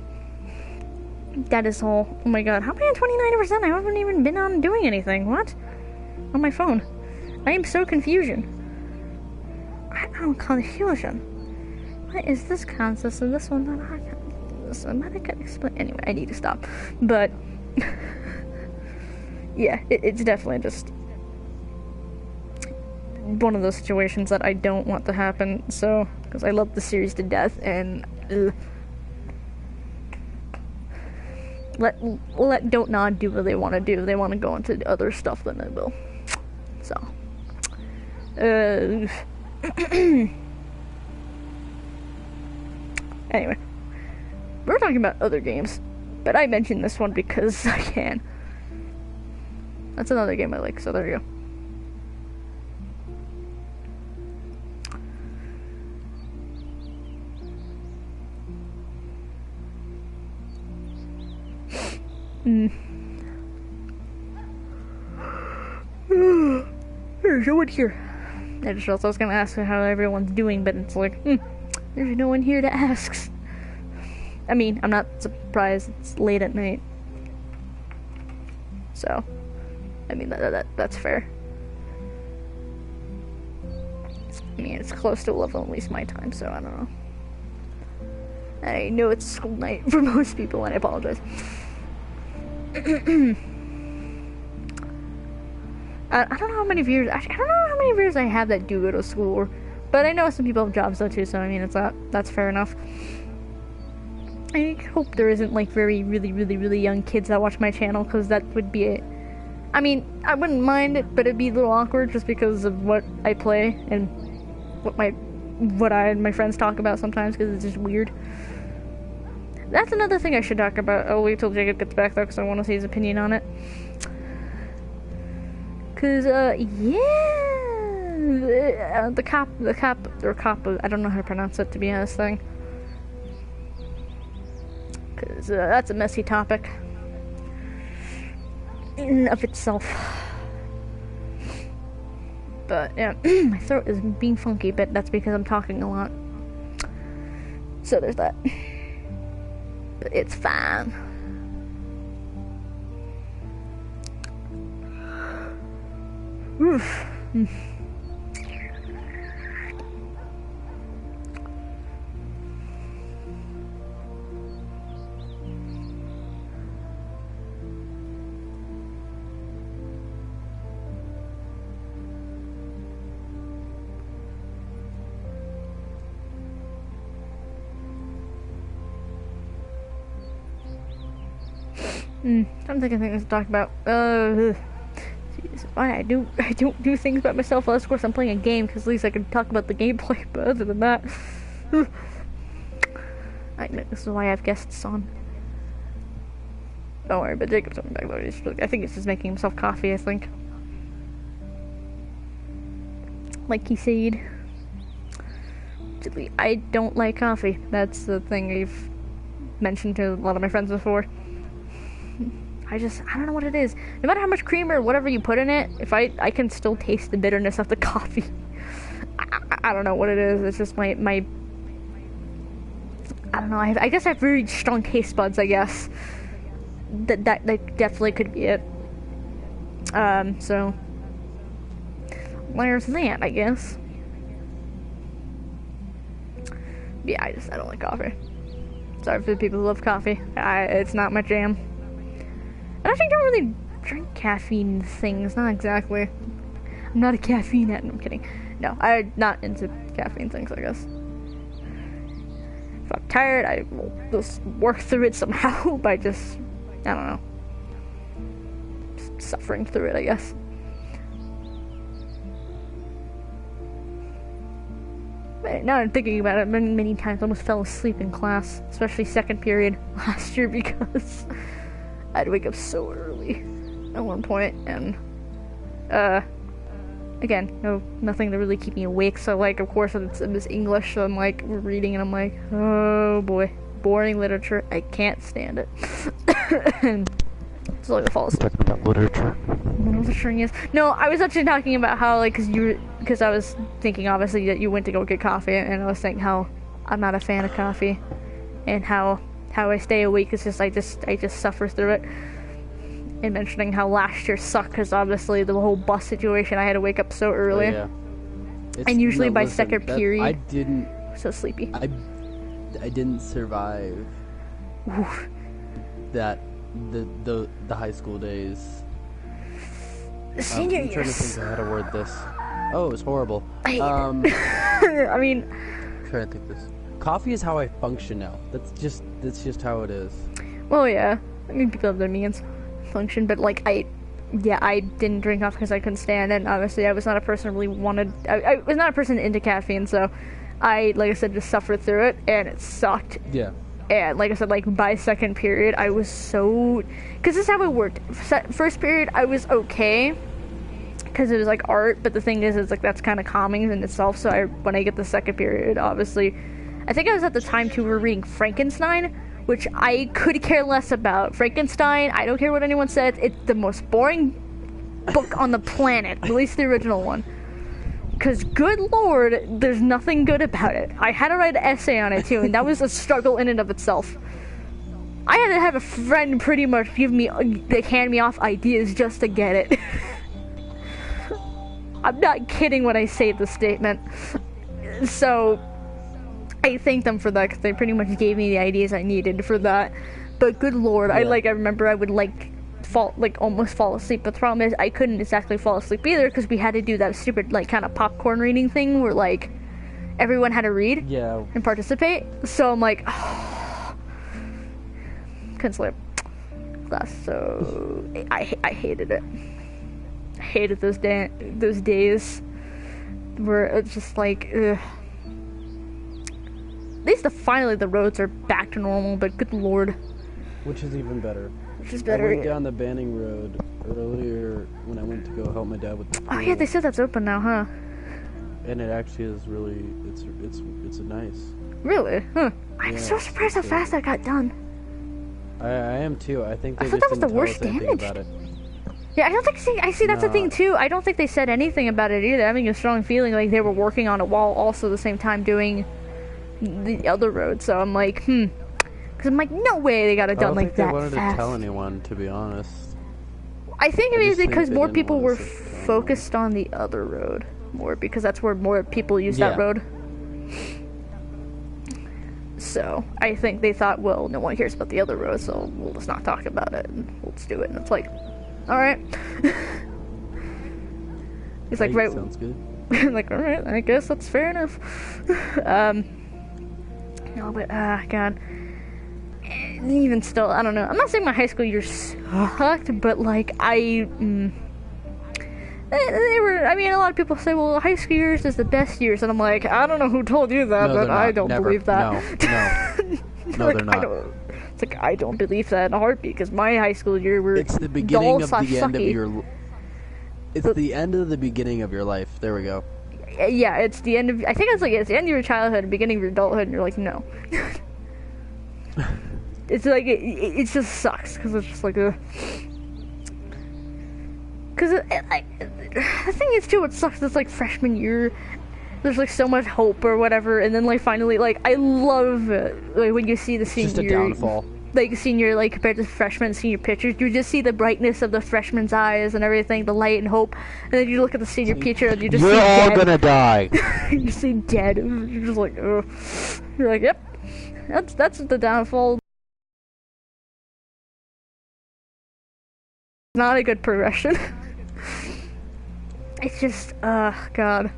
that is all. Oh my God, how am I at 29%? I haven't even been on doing anything. What? On my phone. I am so confusion. Confusion. What is this consist of this one? I can explain. Anyway, I need to stop. But yeah, it's definitely just one of those situations that I don't want to happen. So, because I love the series to death, and let Don't Nod do what they want to do. If they want to go into other stuff, then they will. So, anyway, we're talking about other games. But I mentioned this one because I can. That's another game I like, so there you go. There's no one here. I just realized I was gonna ask how everyone's doing, but it's like, there's no one here to ask. I mean, I'm not surprised it's late at night. So, I mean, that's fair. I mean, it's close to 11, at least my time, so I don't know. I know it's school night for most people, and I apologize. I don't know how many viewers. Actually, I don't know how many viewers I have that do go to school, but I know some people have jobs though too. So I mean, that's fair enough. I hope there isn't like really young kids that watch my channel, because that would be it. I mean, I wouldn't mind it, but it'd be a little awkward just because of what I play and what I and my friends talk about sometimes, because it's just weird. That's another thing I should talk about. I'll wait till Jacob gets back though, because I want to see his opinion on it. Cause, yeah, the cop, I don't know how to pronounce it, to be honest, thing. Cause, that's a messy topic. In of itself. But, yeah, my throat is being funky, but that's because I'm talking a lot. So there's that. But it's fine. Oof. I'm thinking things to talk about. Why I don't do things about myself. Well, of course I'm playing a game, because at least I can talk about the gameplay. But other than that, I know this is why I have guests on. Don't worry, but Jacob's coming back though. I think he's just making himself coffee. I think, like he said. I don't like coffee. That's the thing I've mentioned to a lot of my friends before. I don't know what it is. No matter how much cream or whatever you put in it, if I can still taste the bitterness of the coffee. I don't know what it is. It's just my I don't know. I guess I have very strong taste buds, I guess. That definitely could be it. So there's that, I guess. Yeah, I don't like coffee. Sorry for the people who love coffee. It's not my jam. I actually don't really drink caffeine things, not exactly. I'm not a caffeine addict, I'm kidding. No, I'm not into caffeine things, I guess. If I'm tired, I will just work through it somehow by just, I don't know, just suffering through it, I guess. But now I'm thinking about it, many times I almost fell asleep in class, especially second period last year, because I'd wake up so early at one point, and again, nothing to really keep me awake. So like, of course, it's English, so I'm like reading, and I'm like, oh boy, boring literature. I can't stand it. And so like I fall asleep. Talking about literature. Yes. No, I was actually talking about how like, because I was thinking obviously that you went to go get coffee, and I was saying how I'm not a fan of coffee, and how I stay awake is just I just suffer through it. And mentioning how last year sucked, because obviously the whole bus situation, I had to wake up so early. Oh, yeah. And usually by second period, I didn't. So sleepy. I didn't survive. Oof. That the high school days. Senior I'm trying to think of how to word this. Oh, it was horrible. I mean, I'm trying to think this. Coffee is how I function now. That's just how it is. well, yeah. I mean, people have their means function, but like I didn't drink coffee because I couldn't stand it. And obviously, I was not a person who really wanted. I was not a person into caffeine, so like I said, just suffered through it, and it sucked. Yeah. And like I said, like by second period, I was so, because this is how it worked. First period, I was okay, because it was like art, but the thing is, it's like that's kind of calming in itself. So when I get the second period, obviously, I think I was at the time too, we were reading Frankenstein, which I could care less about. Frankenstein, I don't care what anyone says, it's the most boring book on the planet, at least the original one. Because, good lord, there's nothing good about it. I had to write an essay on it, too, and that was a struggle in and of itself. I had to have a friend pretty much hand me off ideas just to get it. I'm not kidding when I say the statement. So, I thank them for that, because they pretty much gave me the ideas I needed for that. But, good lord, yeah. I remember I would, almost fall asleep, but the problem is I couldn't exactly fall asleep either, because we had to do that stupid kind of popcorn reading thing where everyone had to read and participate. So I'm like, oh, couldn't sleep. So I hated it. I hated those days where it's just like, ugh. At least finally the roads are back to normal, but good lord. Which is even better. Which is better. I went down the Banning Road earlier when I went to go help my dad with the pool. Oh yeah, they said that's open now, huh? And it actually is really, it's nice. Really? Huh. I'm so surprised how fast that got done. I am too. I think they I thought that was the worst damage. About it. Yeah, I don't think, that's the thing too. I don't think they said anything about it either. I'm having a strong feeling like they were working on it while also at the same time doing the other road. So I'm like, Because I'm like, no way they got it done like that fast. I don't think they wanted to tell anyone, to be honest. I think it is because more people were focused on the other road more, because that's where more people use that road. So I think they thought, well, no one cares about the other road, so we'll just not talk about it and we'll just do it. And it's like, all right. He's like, right. Sounds good. Like, all right, I guess that's fair enough. No, but God. Even still, I don't know. I'm not saying my high school years sucked, but they were. I mean, a lot of people say, "Well, high school years is the best years," and I'm like, I don't know who told you that, but I don't believe that. No, they're not. It's like I don't believe that in a heartbeat, because my high school year were. It's the beginning of the end of your. It's the end of the beginning of your life. There we go. Yeah, it's the end of. I think it's the end of your childhood, and beginning of your adulthood, and you're like, no. It's like it just sucks, because it's just like because the thing is too, what sucks is freshman year, there's so much hope or whatever, and then finally I love it when you see the senior, just a downfall. Senior compared to freshman and senior pictures, you just see the brightness of the freshman's eyes and everything, the light and hope, and then you look at the senior picture and you just see dead. You're all gonna die. You see dead. You're just like, ugh. You're like, yep, that's the downfall. Not a good progression. It's just, God.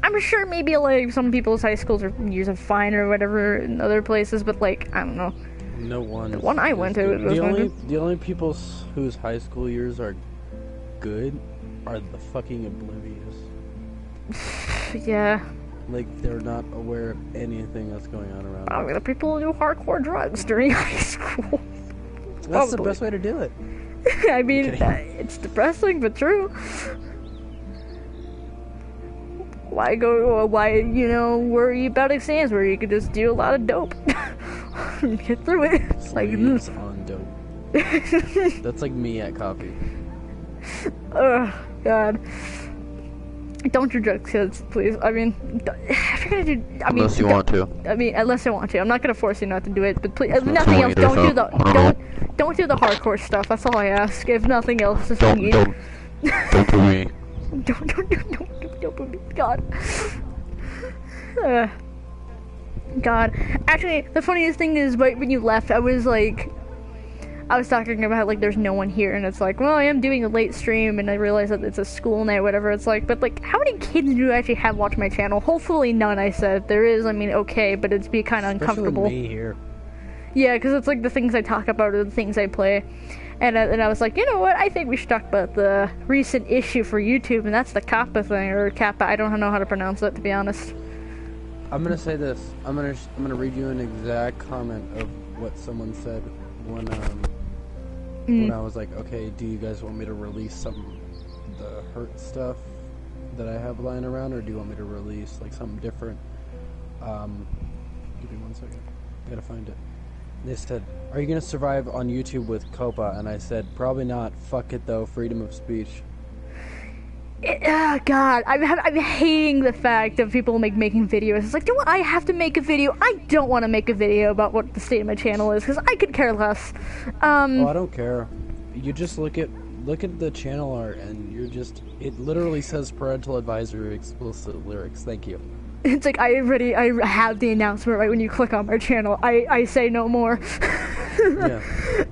I'm sure maybe some people's high schools or years are fine or whatever in other places, but I don't know. No one. The one I went to was the only people whose high school years are good are the fucking oblivious. Yeah. They're not aware of anything that's going on around them. I mean, the people who do hardcore drugs during high school. That's the best way to do it. I mean, it's depressing, but true. Why worry about exams where you could just do a lot of dope and get through it? It's Slaves on dope. That's like me at coffee. Oh, God. Don't do drugs, kids, please. I mean, if you're gonna do... Unless you want to. I mean, unless I want to. I'm not gonna force you not to do it, but please, if nothing else, don't do the hardcore stuff. That's all I ask. If nothing else, just don't do me. Don't do me. God. God. Actually, the funniest thing is, right when you left, I was talking about there's no one here, and it's well, I am doing a late stream, and I realize that it's a school night, whatever. It's but how many kids do you actually have watch my channel? Hopefully none. I said if there is, I mean, okay, but it's be kind of uncomfortable. Especially me here. Yeah, because it's the things I talk about are the things I play, and I was like, you know what? I think we should talk about the recent issue for YouTube, and that's the Kappa thing, or Kappa. I don't know how to pronounce it, to be honest. I'm gonna say this. I'm gonna read you an exact comment of what someone said when I was like, okay, do you guys want me to release some of the hurt stuff that I have lying around, or do you want me to release like something different? Give me 1 second. I gotta find it. They said, "Are you gonna survive on YouTube with Copa?" And I said, "Probably not. Fuck it though. Freedom of speech." Oh God, I'm hating the fact of people making videos. It's like, do I have to make a video? I don't want to make a video about what the state of my channel is, because I could care less. Oh, I don't care. You just look at the channel art, and it literally says parental advisory, explicit lyrics. Thank you. It's like, I have the announcement right when you click on my channel. I say no more. Yeah.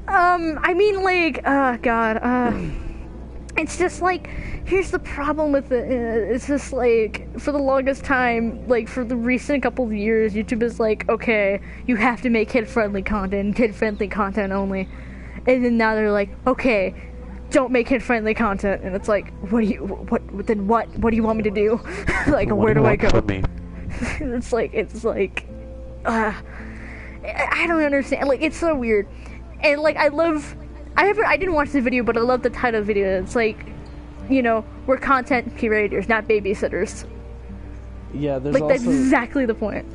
I mean, like, oh God, it's just like, here's the problem with it. It's just like, for the longest time, like for the recent couple of years, YouTube is like, okay, you have to make kid-friendly content only. And then now they're like, okay, don't make kid-friendly content. And it's like, what do you want me to do? Like, where do I go? It's like, I don't understand. Like, it's so weird. And like, I didn't watch the video, but I love the title of the video. It's like, you know, we're content curators, not babysitters. Yeah, there's like, also... that's exactly the point.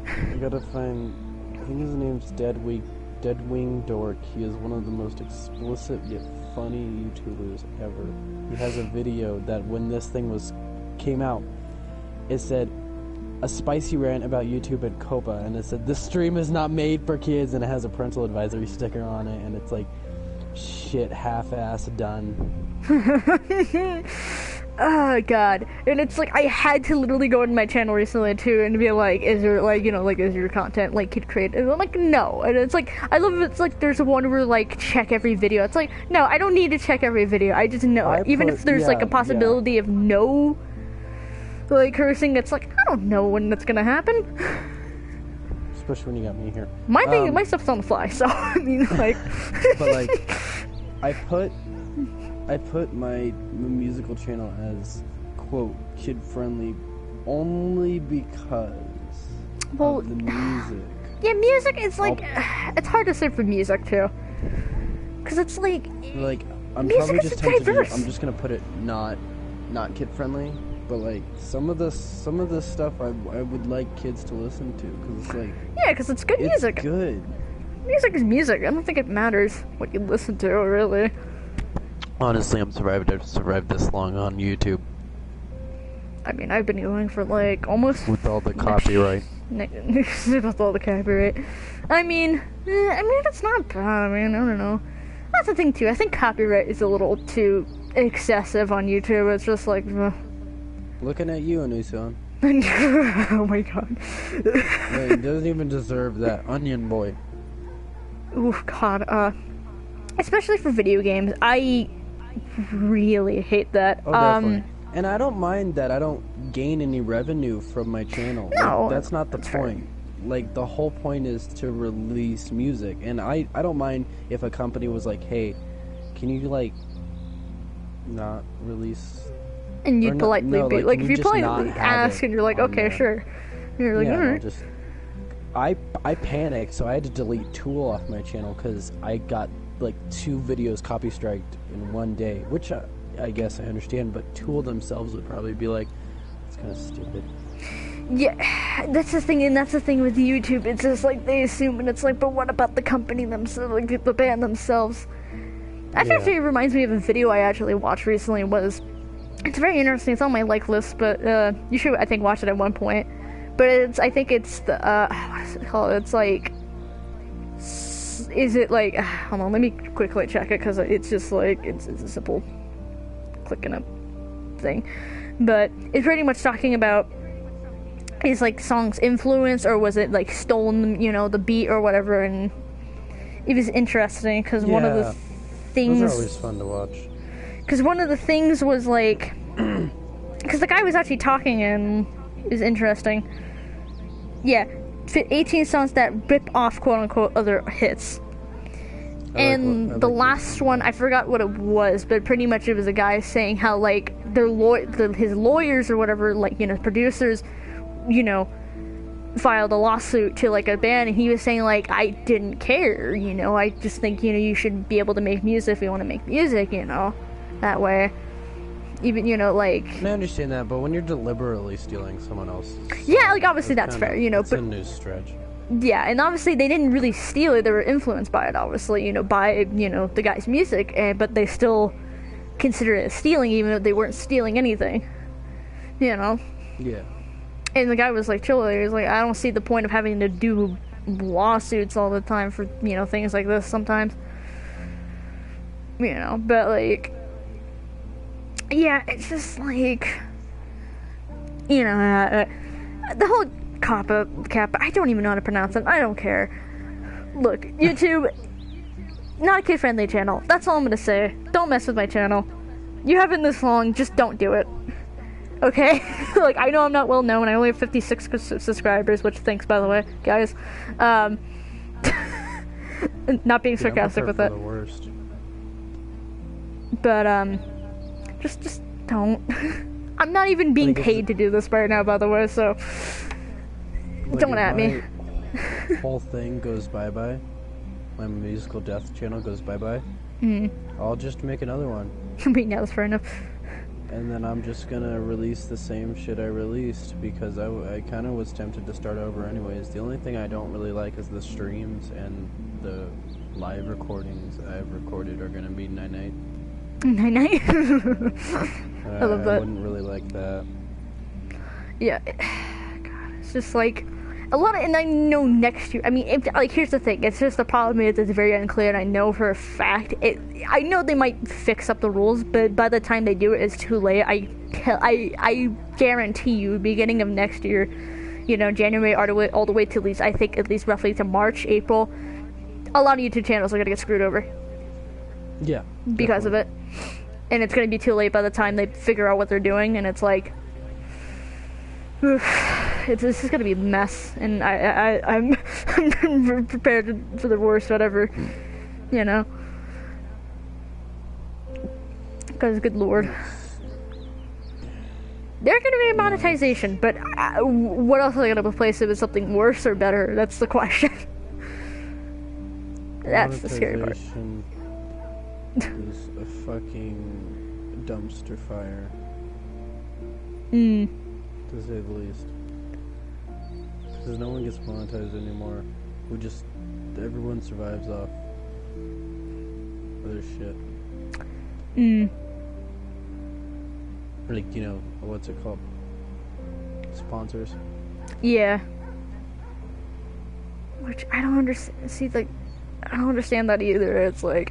I gotta find... I think his name's Deadwing Dork. He is one of the most explicit yet funny YouTubers ever. He has a video that when this thing came out, it said, a spicy rant about YouTube and Copa, and it said, this stream is not made for kids, and it has a parental advisory sticker on it, and it's like, shit, half-ass done. Oh God. And it's like, I had to literally go into my channel recently too and be like, is there like, you know, like, is your content like kid creative? And I'm like, no. And it's like, I love it's like there's a one where like check every video. It's like, no, I don't need to check every video. I just know it. Even if there's like a possibility of no like cursing, it's like, I don't know when that's gonna happen. Especially when you got me here. My stuff's on the fly, so I mean, like. But like, I put my musical channel as, quote, kid-friendly only because of the music. Yeah, music is like, it's hard to say for music too. Because it's like I'm probably just tempted to, I'm just gonna put it not kid-friendly, but like, some of the stuff I would like kids to listen to, because it's like... Yeah, because it's good music. It's good. Music is music. I don't think it matters what you listen to, really. Honestly, I've survived this long on YouTube. I mean, I've been going for like almost... With all the copyright. With all the copyright. I mean, it's not bad. I mean, I don't know. That's the thing too. I think copyright is a little too excessive on YouTube. It's just like... Looking at you, Anusan. Oh my God. Yeah, he doesn't even deserve that. Onion boy. Oof, God. Especially for video games, I really hate that. Oh, definitely. And I don't mind that I don't gain any revenue from my channel. No, like, that's not the point. Fair. Like, the whole point is to release music. And I don't mind if a company was like, hey, can you, like, not release... And you'd politely be... Like, if you politely ask and you're like, okay, sure. You're like, alright. I panicked, so I had to delete Tool off my channel because I got... like 2 videos copy striked in one day, which I guess I understand, but Tool themselves would probably be like, it's kind of stupid. Yeah, that's the thing, and that's the thing with YouTube. It's just like they assume, and it's like, but what about the company themselves, like the band themselves? Actually, it reminds me of a video I actually watched recently. It's very interesting. It's on my like list, but you should, I think, watch it at one point. But I think it's the what is it called? It's like. Is it like, hold on, let me quickly check it, because it's just like, it's a simple clicking up thing, but it's pretty much talking about, is like songs influence, or was it like stolen, you know, the beat or whatever, and it was interesting, because one of the things... Those are always fun to watch. Because one of the things was like, because the guy was actually talking, and it was interesting. Yeah. 18 songs that rip off quote-unquote other hits. And the last one, I forgot what it was, but pretty much it was a guy saying how, like, his lawyers or whatever, like, you know, producers, you know, filed a lawsuit to like a band, and he was saying like, I didn't care, you know, I just think, you know, you should be able to make music if you want to make music, you know, that way. Even, you know, like... I understand that, but when you're deliberately stealing someone else's... Yeah, like, obviously that's fair, you know, but... It's a news stretch. Yeah, and obviously they didn't really steal it, they were influenced by it, obviously, you know, by, you know, the guy's music, but they still consider it stealing, even though they weren't stealing anything, you know? Yeah. And the guy was like, chill, he was like, I don't see the point of having to do lawsuits all the time for, you know, things like this sometimes. You know, but like... Yeah, it's just like... You know, the whole kappa, I don't even know how to pronounce it, I don't care. Look, YouTube, not a kid-friendly channel, that's all I'm gonna say. Don't mess with my channel. You haven't this long, just don't do it. Okay? Like, I know I'm not well known, I only have 56 subscribers, which thanks, by the way, guys. Not being sarcastic with it. The worst. But, just don't. I'm not even being paid to do this right now, by the way, so like don't at me. Whole thing goes bye-bye. My musical death channel goes bye-bye. I'll just make another one. I mean, yeah, that's fair enough. And then I'm just gonna release the same shit I released, because I kind of was tempted to start over anyways. The only thing I don't really like is the streams, and the live recordings I've recorded are gonna be night-night. Night-night. I love that. I wouldn't really like that. Yeah. God, it's just like a lot of, and I know next year, I mean, if, like, here's the thing, it's just the problem is it's very unclear, and I know for a fact, I know they might fix up the rules, but by the time they do it, it's too late. I guarantee you, beginning of next year, you know, January all the way to at least roughly to March, April, a lot of YouTube channels are gonna get screwed over. Yeah. Because of it. And it's gonna be too late by the time they figure out what they're doing, and it's like... This is gonna be a mess, and I'm prepared for the worst, whatever, you know? Because, good lord. There's gonna be a monetization, but what else are they gonna replace it with? Something worse or better? That's the question. That's the scary part. Is a fucking dumpster fire. To say the least. Because no one gets monetized anymore. Everyone survives off other shit. Like, you know, what's it called? Sponsors. Yeah. Which I don't understand. See, like, I don't understand that either. It's like,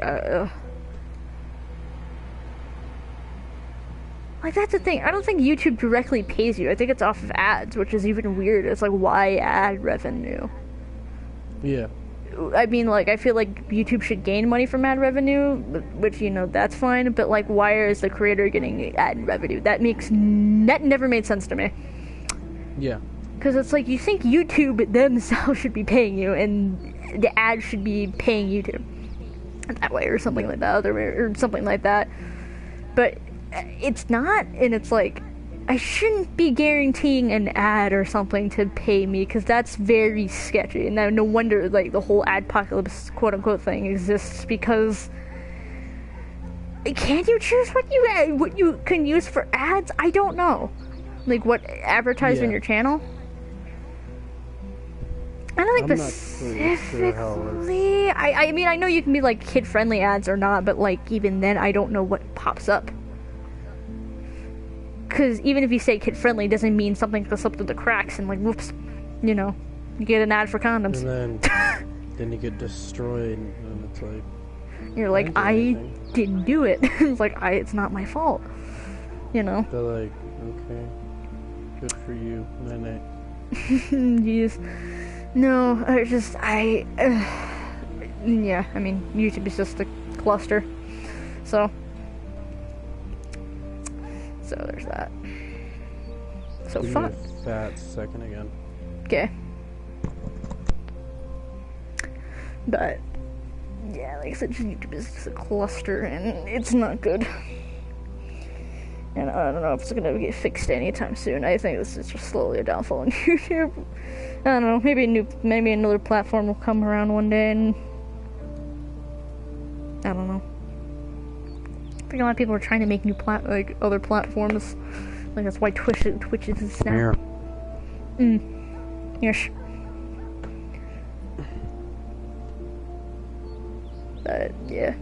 like, that's the thing. I don't think YouTube directly pays you. I think it's off of ads, which is even weird. It's like, why ad revenue? Yeah. I mean, like, I feel like YouTube should gain money from ad revenue, which, you know, that's fine, but, like, why is the creator getting ad revenue? That never made sense to me. Yeah. Because it's like, you think YouTube themselves should be paying you, and the ad should be paying YouTube that way, or something like that, or something like that. But it's not, and it's like, I shouldn't be guaranteeing an ad or something to pay me, because that's very sketchy, and no wonder, like, the whole adpocalypse quote-unquote thing exists, because can't you choose what you can use for ads? I don't know. Like, what advertise on your channel? I don't think specifically. I mean, I know you can be, like, kid-friendly ads or not, but, like, even then, I don't know what pops up. Because even if you say kid-friendly, doesn't mean something can slip through the cracks and, like, whoops, you know, you get an ad for condoms. And then you get destroyed, and it's like... You're like, I didn't do it. It's like, it's not my fault. You know? They're like, okay, good for you, night-night. Jeez. No, yeah, I mean, YouTube is just a cluster. So there's that. So fun. Give me a fat second again. Okay. But yeah, like I said, YouTube is just a cluster, and it's not good. And I don't know if it's gonna get fixed anytime soon. I think this is just slowly a downfall on YouTube. I don't know. Maybe another platform will come around one day, and I don't know. I think a lot of people are trying to make new other platforms. Like that's why Twitch is now. Yes. But yeah.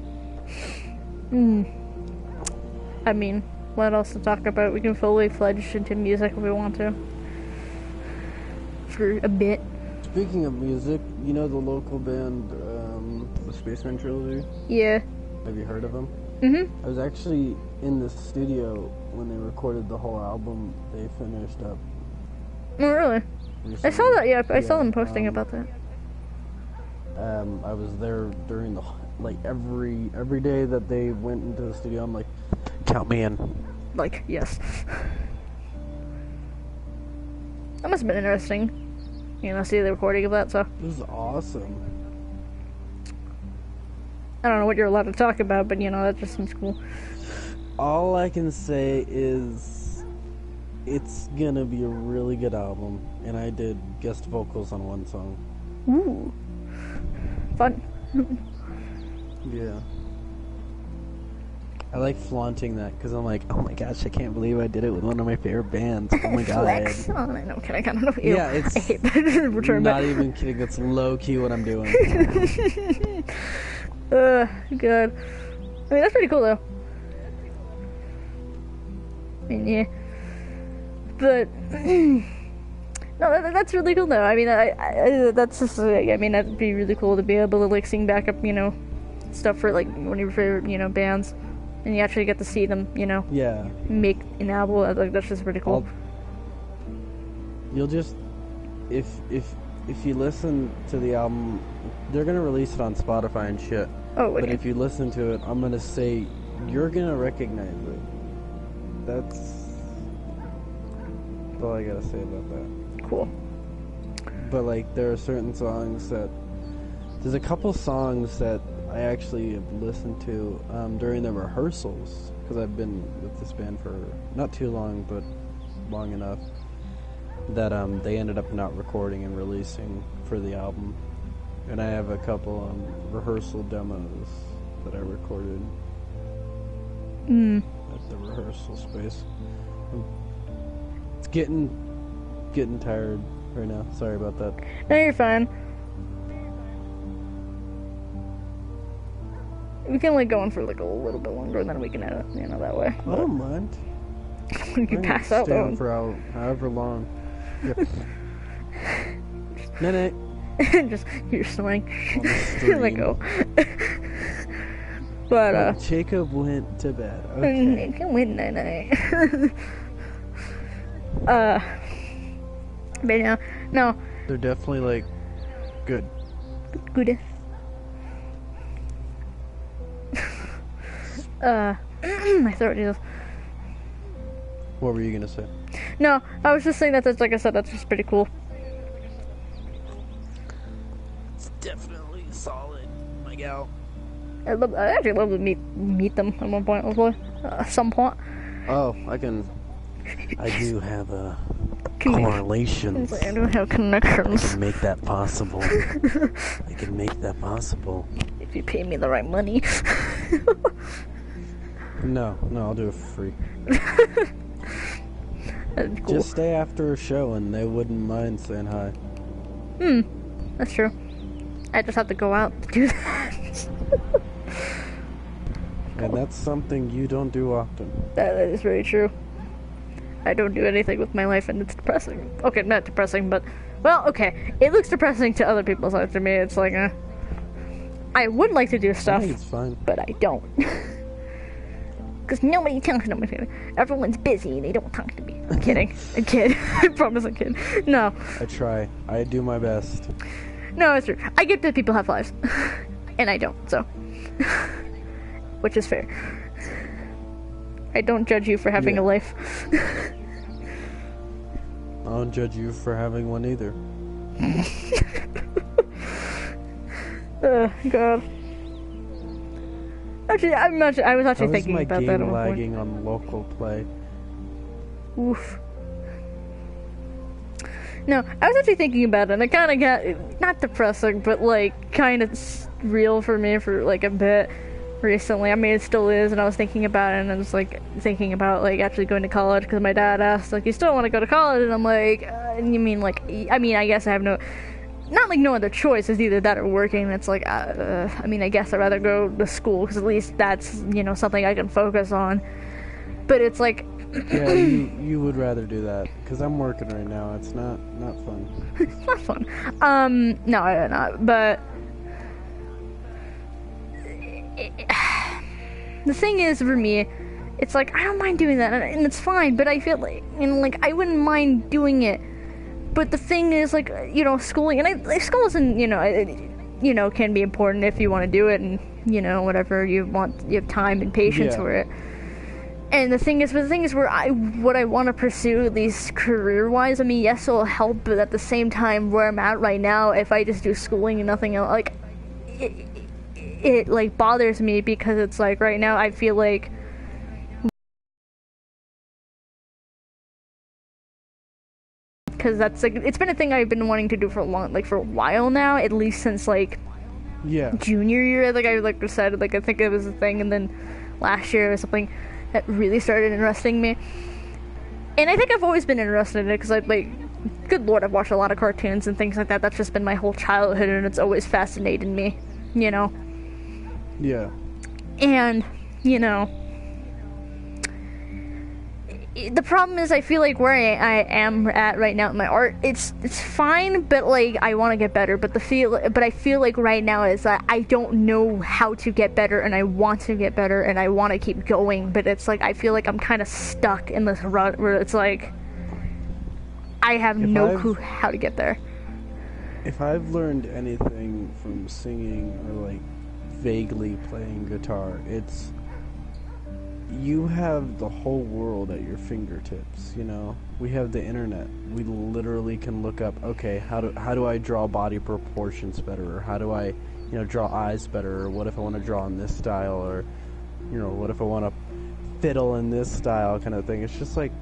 I mean, what else to talk about? We can fully fledge into music if we want to. For a bit. Speaking of music, you know the local band, the Spaceman Trilogy? Yeah. Have you heard of them? Mm-hmm. I was actually in the studio when they recorded the whole album they finished up. Oh, really? Recently. I saw that, yeah. I saw them posting about that. I was there during the, like, every day that they went into the studio, I'm like, count me in. Like, yes. That must have been interesting. You know, see the recording of that, so. It was awesome. I don't know what you're allowed to talk about, but you know, that just seems cool. All I can say is it's gonna be a really good album, and I did guest vocals on one song. Ooh. Fun. Yeah. I like flaunting that, because I'm like, oh my gosh, I can't believe I did it with one of my favorite bands. Oh my god. Flex. Oh, I know, I don't know. Ew. Yeah, it's I hate that return not even kidding, that's low-key what I'm doing. Good. I mean, that's pretty cool, though. I mean, yeah. But, no, that's really cool, though. I mean, that's just, I mean, that'd be really cool to be able to, like, sing back up, you know, stuff for, like, one of your favorite, you know, bands. And you actually get to see them, you know, Yeah. make an album. Like, that's just pretty cool. You'll just, if you listen to the album, they're gonna release it on Spotify and shit. Oh, okay. But if you listen to it, I'm gonna say you're gonna recognize it. That's all I gotta say about that. Cool. But like, there are certain songs that there's a couple songs that I actually have listened to during the rehearsals, because I've been with this band for not too long, but long enough that they ended up not recording and releasing for the album. And I have a couple rehearsal demos that I recorded at the rehearsal space. It's getting tired right now. Sorry about that. No, you're fine. We can like go on for like a little bit longer, and then we can edit, you know, that way. I don't mind. You can pass out stay on though. for however long. Yep. Night. Just you're snoring. On the You're like, stream. oh. But Jacob went to bed. Okay. you can win night. But yeah, no. They're definitely like good. Good. My throat is. What were you gonna say? No, I was just saying that's like I said, that's just pretty cool. It's definitely solid, my gal. I actually love to meet them at one point, hopefully. Some point. Oh, I do have correlations. I don't have connections. I can make that possible. I can make that possible. If you pay me the right money. No, I'll do it for free. That's cool. Just stay after a show and they wouldn't mind saying hi. That's true. I just have to go out to do that. And that's something you don't do often. That is very true. I don't do anything with my life, and it's depressing. Okay, not depressing, but... Well, okay. It looks depressing to other people's lives. To me, it's like, I would like to do I stuff, think it's fine. but I don't. Because nobody talks to me. Everyone's busy, and they don't talk to me. I'm kidding. I'm kidding. I promise I'm kidding. No. I try. I do my best. No, it's true. I get that people have lives. And I don't, so... Which is fair. I don't judge you for having a life. I don't judge you for having one either. Oh, God. Actually, I was actually How is thinking my about game that at one lagging on local play? Oof. No, I was actually thinking about it, and it kind of got, not depressing, but, like, kind of real for me for, like, a bit recently. I mean, it still is, and I was thinking about it, and I was, like, thinking about, like, actually going to college, because my dad asked, like, you still want to go to college? And I'm like, you mean, like, I mean, I guess I have no other choice. It's either that or working, and it's like, I mean, I guess I'd rather go to school, because at least that's, you know, something I can focus on. But it's like, Yeah, you would rather do that, because I'm working right now. It's not fun. it's not fun. No, I don't know, but the thing is, for me, it's like, I don't mind doing that, and it's fine, but I feel like, and like, I wouldn't mind doing it, but the thing is, like, you know, schooling, and school isn't, you know, can be important if you want to do it, and, you know, whatever you want, you have time and patience for it. And the thing is where what I want to pursue, at least career-wise, I mean, yes, it'll help, but at the same time, where I'm at right now, if I just do schooling and nothing else, like, it like, bothers me, because it's like, right now, I feel like, because that's, like, it's been a thing I've been wanting to do for a while now, at least since, like, junior year, like, I, like, decided, like, I think it was a thing, and then last year it was something that really started interesting me. And I think I've always been interested in it, because, like, good lord, I've watched a lot of cartoons and things like that. That's just been my whole childhood, and it's always fascinated me, you know? Yeah. And, you know, the problem is, I feel like where I am at right now in my art, it's fine, but, like, I want to get better, but I feel like right now is that I don't know how to get better, and I want to get better, and I want to keep going, but it's like, I feel like I'm kind of stuck in this rut where it's like, I have no clue how to get there. If I've learned anything from singing or, like, vaguely playing guitar, it's you have the whole world at your fingertips, you know? We have the internet. We literally can look up, okay, how do I draw body proportions better, or how do I, you know, draw eyes better, or what if I want to draw in this style, or, you know, what if I want to fiddle in this style, kind of thing. It's just like,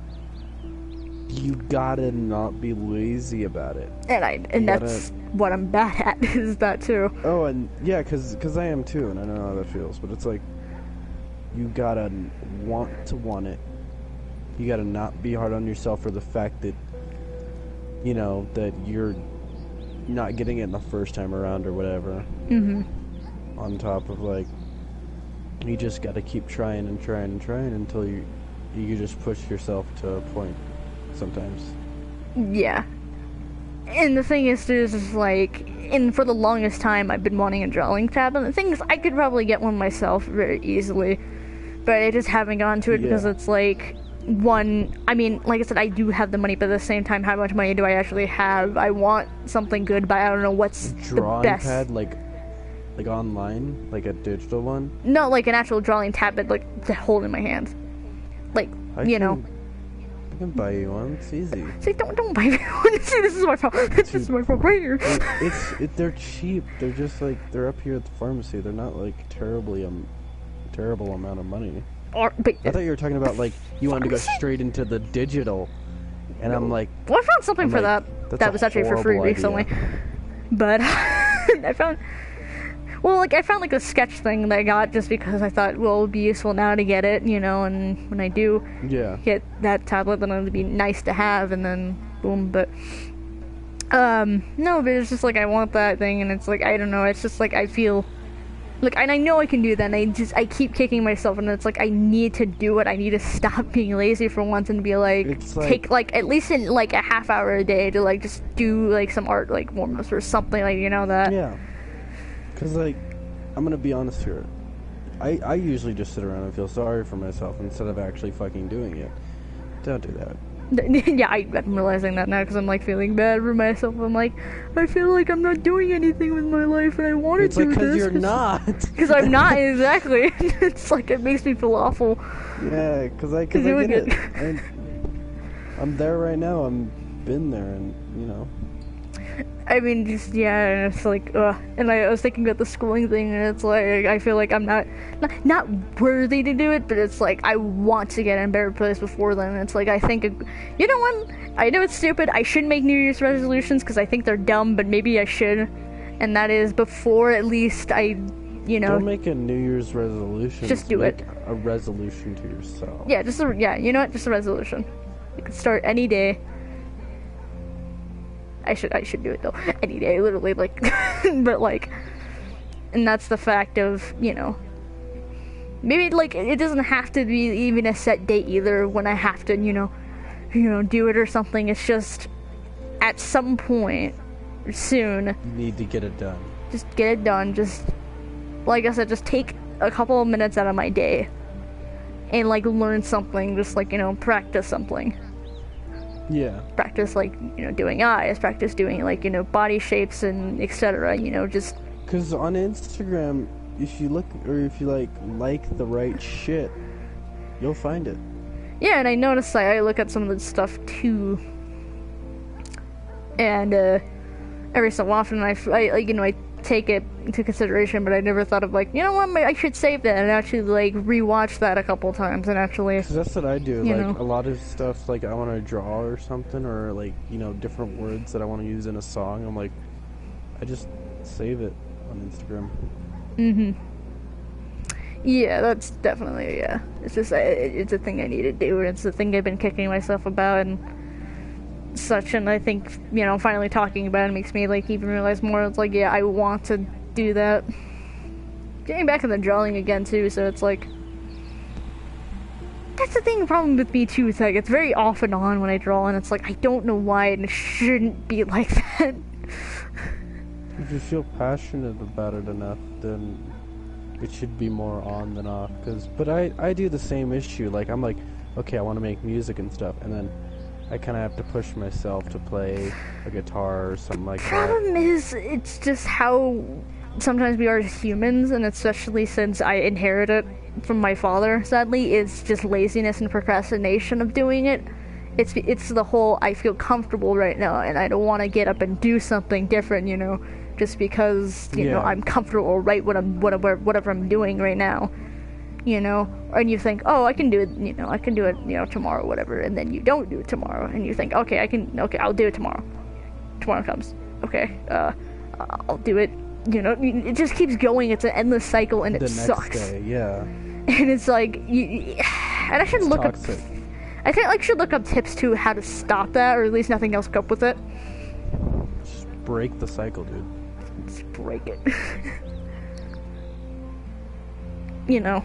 you gotta not be lazy about it. And that's what I'm bad at, is that too. Oh, and yeah, cause I am too, and I know how that feels, but it's like, you gotta want it. You gotta not be hard on yourself for the fact that, you know, that you're not getting it the first time around or whatever. Mm-hmm. On top of, like, you just gotta keep trying and trying and trying until you just push yourself to a point sometimes. Yeah. And the thing is, like, and for the longest time, I've been wanting a drawing tab, and the thing is, I could probably get one myself very easily, but I just haven't gotten to it because it's like, I mean, like I said, I do have the money, but at the same time, how much money do I actually have? I want something good, but I don't know what's drawing the best. Pad, like online, like a digital one? No, like an actual drawing tablet, like, to hold in my hand. Like, know. I can buy you one. It's easy. See, don't buy me one. See, this is my problem. This is my problem right here. They're cheap. They're just like, they're up here at the pharmacy. They're not like terrible amount of money. I thought you were talking about, like, you wanted to go straight into the digital, and I'm like, well, I found something for that was actually for free recently, but I found like a sketch thing that I got just because I thought, well, it would be useful now to get it, you know, and when I do get that tablet, then it would be nice to have, and then boom. But no, but it's just like, I want that thing, and it's like, I don't know, it's just like, I feel like, and I know I can do that, and I keep kicking myself, and it's like, I need to do it. I need to stop being lazy for once and be like, take, like, at least in, like, a half hour a day to, like, just do, like, some art, like, warm-ups or something, like, you know, that. Yeah. Because, like, I'm gonna be honest here. I usually just sit around and feel sorry for myself instead of actually fucking doing it. Don't do that. Yeah, I'm realizing that now because I'm, like, feeling bad for myself. I'm like, I feel like I'm not doing anything with my life, and I wanted to. It's like, because you're not. Because I'm not, exactly. It's like, it makes me feel awful. Yeah, because I get it. I'm there right now. I'm been there, and, you know. I mean, just, yeah, and it's like, and I was thinking about the schooling thing, and it's like, I feel like I'm not worthy to do it, but it's like, I want to get in a better place before then. It's like, I think, you know what, I know it's stupid, I shouldn't make New Year's resolutions, because I think they're dumb, but maybe I should, and that is, before at least I, you know... Don't make a New Year's resolution. Just do it. A resolution to yourself. Yeah, you know what, just a resolution. You can start any day. I should do it though. Any day, literally, like, but like, and that's the fact of, you know, maybe like it doesn't have to be even a set date either when I have to, you know, do it or something. It's just at some point soon. You need to get it done. Just get it done. Just like I said, just take a couple of minutes out of my day and like learn something. Just like, you know, practice something. Yeah. Practice, like, you know, doing eyes, practice doing, like, you know, body shapes and etc., you know, just... Because on Instagram, if you look, or if you, like the right shit, you'll find it. Yeah, and I noticed, like, I look at some of the stuff, too. And, every so often, I you know, I take it into consideration, but I never thought of, like, you know what, I should save that and actually, like, rewatch that a couple times and actually... Cause that's what I do, like, know. A lot of stuff, like, I want to draw or something, or, like, you know, different words that I want to use in a song, I'm like, I just save it on Instagram. Yeah, that's definitely, yeah. It's just, it's a thing I need to do, and it's the thing I've been kicking myself about, and such, and I think, you know, finally talking about it makes me, like, even realize more. It's like, yeah, I want to do that. Getting back to the drawing again, too, so it's like... That's the thing, problem with me, too, is, like, it's very off and on when I draw, and it's like, I don't know why, and it shouldn't be like that. If you feel passionate about it enough, then it should be more on than off, but I do the same issue, like, I'm like, okay, I want to make music and stuff, and then I kind of have to push myself to play a guitar or something like that. Problem is, it's just how sometimes we are as humans, and especially since I inherit it from my father, sadly, is just laziness and procrastination of doing it. It's the whole, I feel comfortable right now, and I don't want to get up and do something different, you know, just because, you know, I'm comfortable right whatever I'm doing right now. You know, and you think, oh, I can do it, you know, tomorrow, whatever, and then you don't do it tomorrow, and you think, okay, I'll do it tomorrow. Tomorrow comes, okay, I'll do it, you know, it just keeps going, it's an endless cycle, and it sucks. The next day, yeah. And it's like, and I should look up, I think, like, should look up tips to how to stop that, or at least nothing else cope with it. Just break the cycle, dude. Just break it. You know.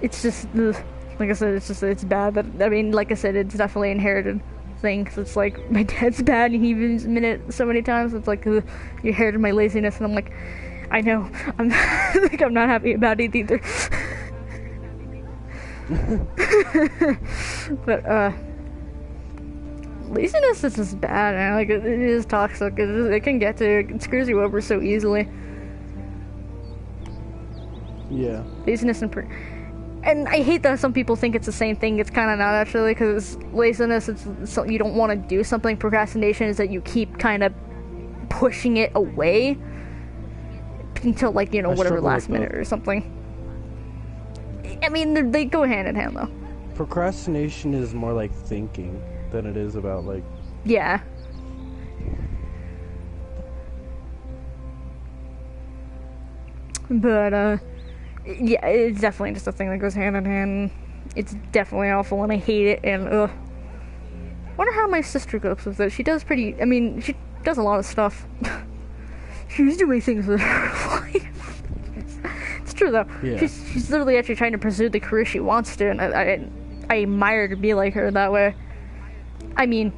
It's just, like I said, it's bad, but, I mean, like I said, it's definitely an inherited thing, cause it's like, my dad's bad, and he even admitted it so many times, it's like, you inherited my laziness, and I'm like, I know, I'm like, I'm not happy about it either. But, laziness is just bad, and, like, it is toxic, it can get to you, it screws you over so easily. Yeah. Laziness and I hate that some people think it's the same thing. It's kind of not, actually, because laziness, it's so you don't want to do something. Procrastination is that you keep kind of pushing it away until, like, you know, whatever, last minute or something. I mean, they go hand in hand, though. Procrastination is more like thinking than it is about, like... Yeah. But, yeah, it's definitely just a thing that goes hand in hand. It's definitely awful, and I hate it, and, ugh. Wonder how my sister copes with it. She does pretty, I mean, she does a lot of stuff. She's doing things with her life. It's true, though. Yeah. She's literally actually trying to pursue the career she wants to, and I admire to be like her that way. I mean,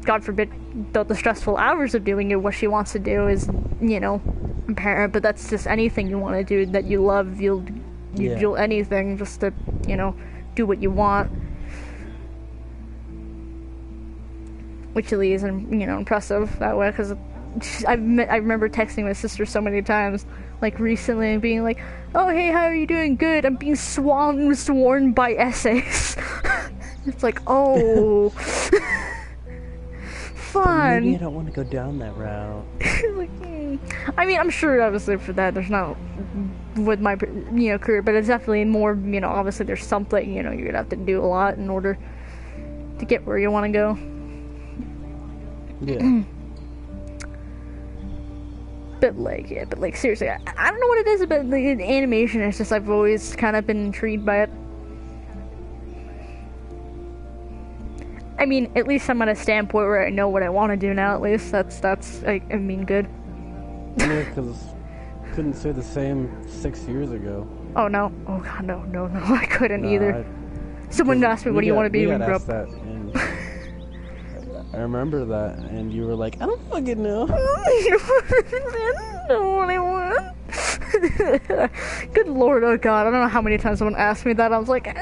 God forbid, the stressful hours of doing it, what she wants to do is, you know, parent, but that's just anything you want to do that you love, you'll anything just to, you know, do what you want, which really is, you know, impressive that way, because I remember texting my sister so many times, like recently, and being like, oh hey, how are you doing? Good. I'm being sworn by essays. It's like, oh. Fine. maybe I don't want to go down that route. Like, I mean, I'm sure obviously for that there's not with my career, but it's definitely more, obviously there's something, you're gonna have to do a lot in order to get where you want to go. Yeah. But seriously, I don't know what it is about the animation. It's just I've always kind of been intrigued by it. I mean, at least I'm at a standpoint where I know what I want to do now. At least that's I mean, good. Yeah, because couldn't say the same 6 years ago. Oh no! Oh god, no! I couldn't either. Someone asked me, "What do you want to be when you grow up?" That, and I remember that, and you were like, "I don't fucking know." I don't know what I want. Good lord, oh god! I don't know how many times someone asked me that. I was like,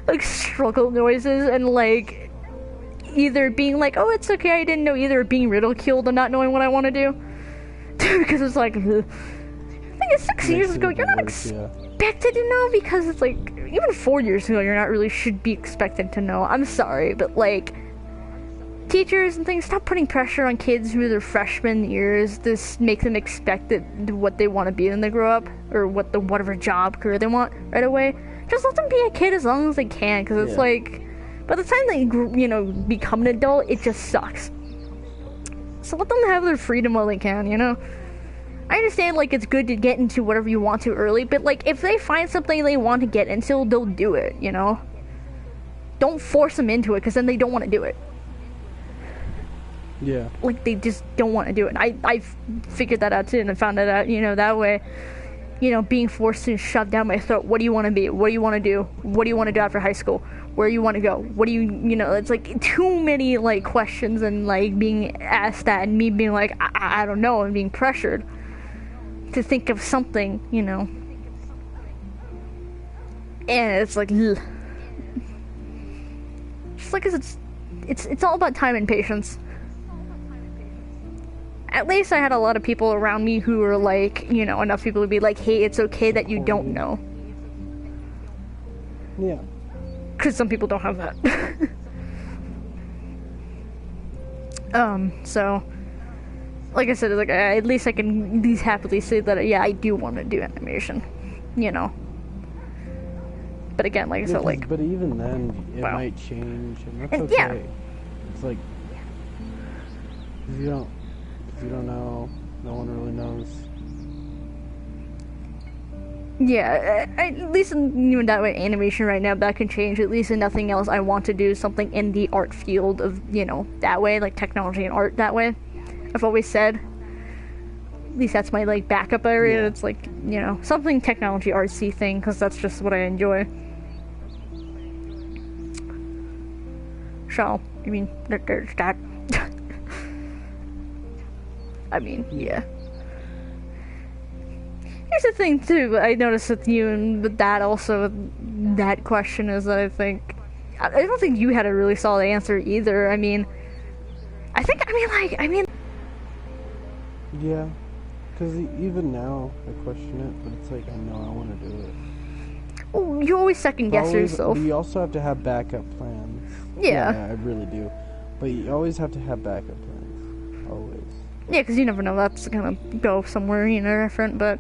like struggle noises and like either being like, "Oh, it's okay, I didn't know," either being ridiculed and not knowing what I want to do. Because it's like, I think it's 6 years ago. You're not expected to know, because it's like even 4 years ago, you're not really should be expected to know. I'm sorry, but like teachers and things, stop putting pressure on kids who are their freshman years. This make them expect what they want to be when they grow up, or whatever job career they want right away. Just let them be a kid as long as they can, because it's like by the time they become an adult, it just sucks. So let them have their freedom while they can, I understand, like, it's good to get into whatever you want to early, but, like, if they find something they want to get into, they'll do it, Don't force them into it, because then they don't want to do it. Yeah. Like, they just don't want to do it. I figured that out, too, and I found that out, that way, being forced to shove down my throat, what do you want to be? What do you want to do? What do you want to do after high school? Where you want to go? What do you, it's like too many like questions and like being asked that and me being like, I don't know, and being pressured to think of something, and it's like, ugh. Just like, it's all about time and patience. At least I had a lot of people around me who were like, enough people to be like, hey, it's okay that you don't know. Yeah. Because some people don't have that. So, like I said, at least I can at least happily say that, yeah, I do want to do animation, But again, like I said, like... But even then, it might change, and that's okay. Yeah. It's like, you don't know, no one really knows. Yeah, at least in that way, animation right now, that can change. At least in nothing else, I want to do something in the art field of, that way, like technology and art that way. I've always said, at least that's my, like, backup area. Yeah. It's like, something technology artsy thing, because that's just what I enjoy. So, I mean, there's that. I mean, yeah. Here's the thing, too, I noticed with you and with that also, that question is that I don't think you had a really solid answer either. I mean... Yeah, because even now, I question it, but it's like, I know I want to do it. Well, you always second-guess yourself. But you also have to have backup plans. Yeah, I really do. But you always have to have backup plans. Always. Yeah, because you never know, that's gonna go somewhere, different, but...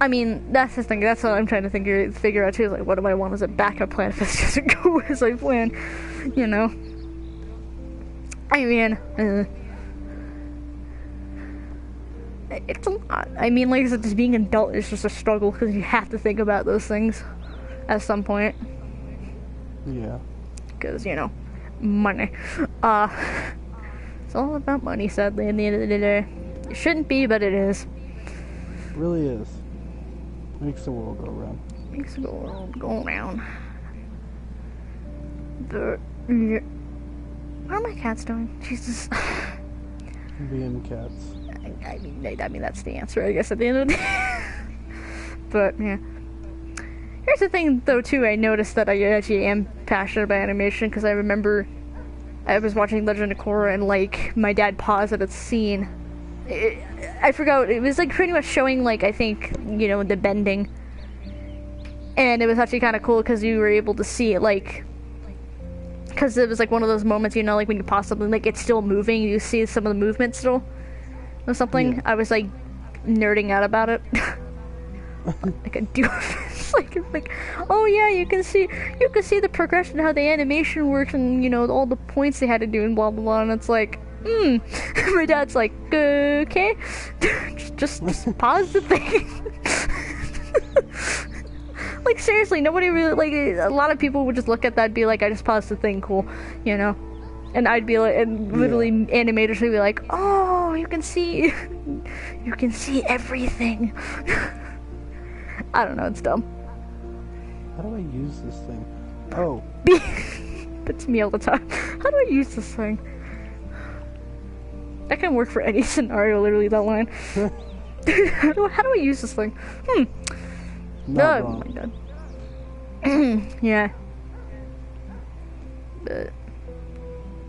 I mean, that's the thing, that's what I'm trying to figure out, too, is like, what do I want as a backup plan if this doesn't go as I plan, I mean, it's a lot. I mean, like I said, just being an adult is just a struggle, because you have to think about those things at some point. Yeah. Because, money. It's all about money, sadly, at the end of the day. It shouldn't be, but it is. It really is. Makes the world go round. Makes the world go round. What are my cats doing? Jesus. Being cats. I mean, that's the answer, I guess, at the end of the day. But, yeah. Here's the thing, though, too, I noticed that I actually am passionate about animation, because I remember I was watching Legend of Korra, and, like, my dad paused at a scene. I forgot, it was, like, pretty much showing, like, I think, the bending. And it was actually kind of cool, because you were able to see it, like, because it was like one of those moments, you know, like when you pause something, like it's still moving, you see some of the movement still or something. Yeah. I was like nerding out about it. Like a doofus. like, oh yeah, you can see the progression, how the animation works, and you know all the points they had to do, and blah blah blah. And it's like, my dad's like, okay, just pause the thing. Like seriously, nobody really, like, a lot of people would just look at that and be like, I just paused the thing, cool, you know. And I'd be like, and literally animators would be like, oh, you can see everything. I don't know, it's dumb. How do I use this thing? Oh. That's me all the time. How do I use this thing? That can work for any scenario, literally, that line. how do I use this thing? Not Oh wrong. my god. Yeah. But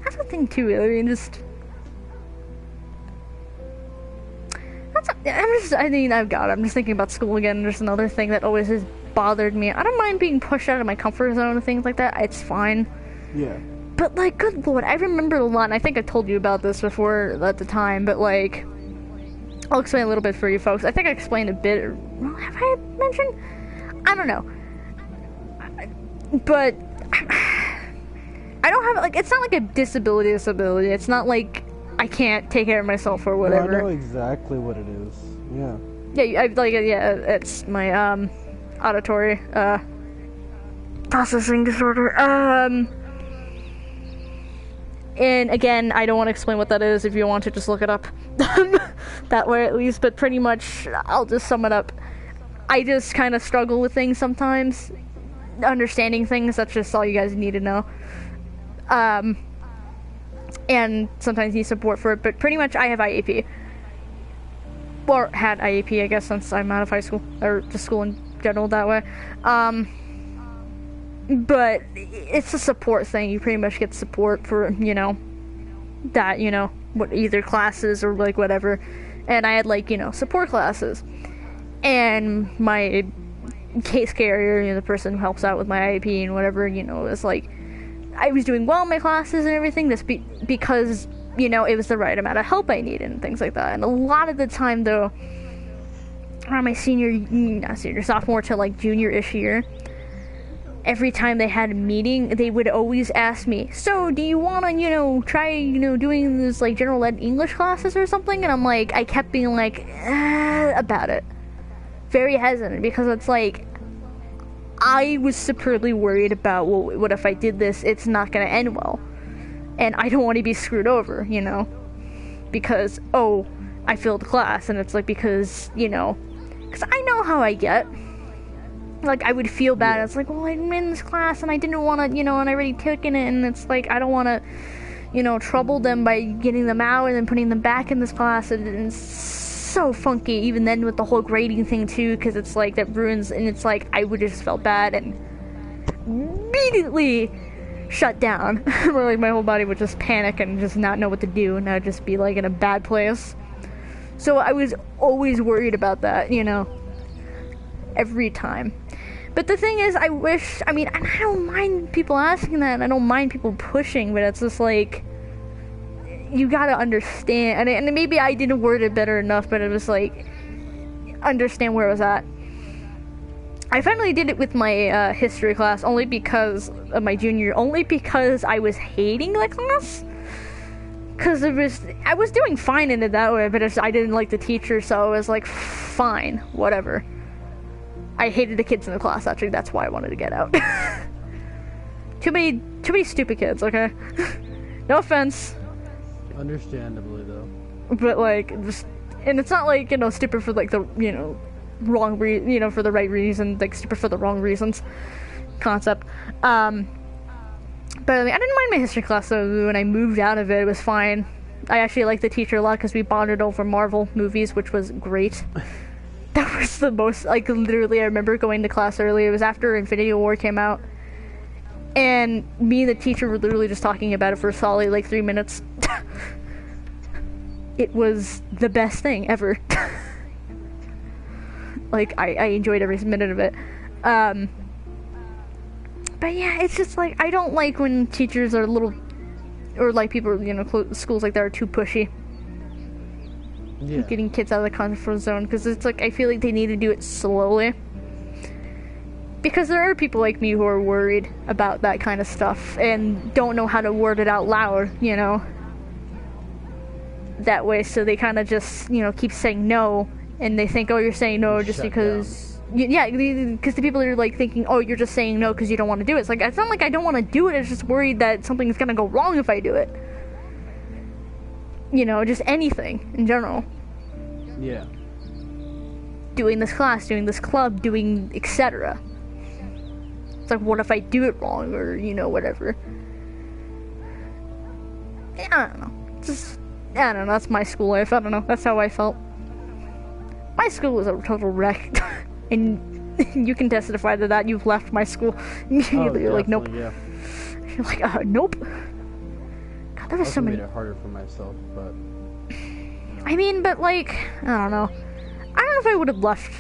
that's the thing too, I mean, just... I'm just thinking about school again. There's another thing that always has bothered me. I don't mind being pushed out of my comfort zone and things like that. It's fine. Yeah. But, like, good lord, I remember a lot, and I think I told you about this before at the time, but, like, I'll explain a little bit for you folks. I think I explained a bit. Well, have I mentioned? I don't know. But I don't have, like, it's not like a disability. It's not like I can't take care of myself or whatever. No, I know exactly what it is. Yeah. Yeah, it's my auditory processing disorder. And again, I don't want to explain what that is. If you want to, just look it up. That way at least, but pretty much I'll just sum it up. I just kind of struggle with things sometimes. Understanding things, that's just all you guys need to know. And sometimes need support for it, but pretty much I have IEP. Or had IEP, I guess, since I'm out of high school, or just school in general that way. But it's a support thing. You pretty much get support for, you know, that, you know, what, either classes or, like, whatever. And I had, like, you know, support classes. And my case carrier, you know, the person who helps out with my IEP and whatever, you know, was like, I was doing well in my classes and everything, because, you know, it was the right amount of help I needed and things like that. And a lot of the time, though, around my sophomore to, like, junior-ish year, every time they had a meeting, they would always ask me, so, do you want to, you know, try, you know, doing this, like, general ed English classes or something? And I'm like, I kept being like, about it. Very hesitant, because it's like, I was superbly worried about, well, what if I did this, it's not going to end well. And I don't want to be screwed over, you know? Because, oh, I failed class, and it's like, because, you know, because I know how I get. Like, I would feel bad. It's like, well, I'm in this class and I didn't want to, you know, and I already taken it, and it's like, I don't want to, you know, trouble them by getting them out and then putting them back in this class, and it's so funky, even then with the whole grading thing too, because it's like, that ruins, and it's like, I would just felt bad and immediately shut down. Where, like, my whole body would just panic and just not know what to do, and I'd just be, like, in a bad place. So I was always worried about that, you know, every time. But the thing is, I mean, and I don't mind people asking that, and I don't mind people pushing, but it's just like, you gotta understand, and maybe I didn't word it better enough, but it was like, understand where I was at. I finally did it with my history class, only because of my junior, only because I was hating the class. Because I was doing fine in it that way, but I didn't like the teacher, so I was like, fine, whatever. I hated the kids in the class, actually, that's why I wanted to get out. Too many stupid kids, okay? No offense. Understandably, though. But, like, just, and it's not like, you know, stupid for, like, the, you know, wrong for the right reason, like, stupid for the wrong reasons concept. But, I mean, I didn't mind my history class, so when I moved out of it, it was fine. I actually liked the teacher a lot, because we bonded over Marvel movies, which was great. That was the most, like, literally, I remember going to class early. It was after Infinity War came out. And me and the teacher were literally just talking about it for a solid, like, 3 minutes. It was the best thing ever. Like, I enjoyed every minute of it. But yeah, it's just like, I don't like when teachers are little, or like people, you know, schools like that are too pushy. Yeah. Getting kids out of the comfort zone, because it's like, I feel like they need to do it slowly. Because there are people like me who are worried about that kind of stuff and don't know how to word it out loud, you know? That way, so they kind of just, you know, keep saying no, and they think, oh, you're saying no just because... Yeah, because the people are like thinking, oh, you're just saying no because you don't want to do it. It's like, it's not like I don't want to do it, it's just worried that something's gonna go wrong if I do it. You know, just anything in general. Yeah. Doing this class, doing this club, doing etc. It's like, what if I do it wrong, or, you know, whatever. I don't know. Just, I don't know, that's my school life, I don't know, that's how I felt. My school was a total wreck. And you can testify to that, you've left my school. You're like, nope. Yeah. You're like, nope. God, there was so many... made it harder for myself, but... I mean, but like, I don't know. I don't know if I would have left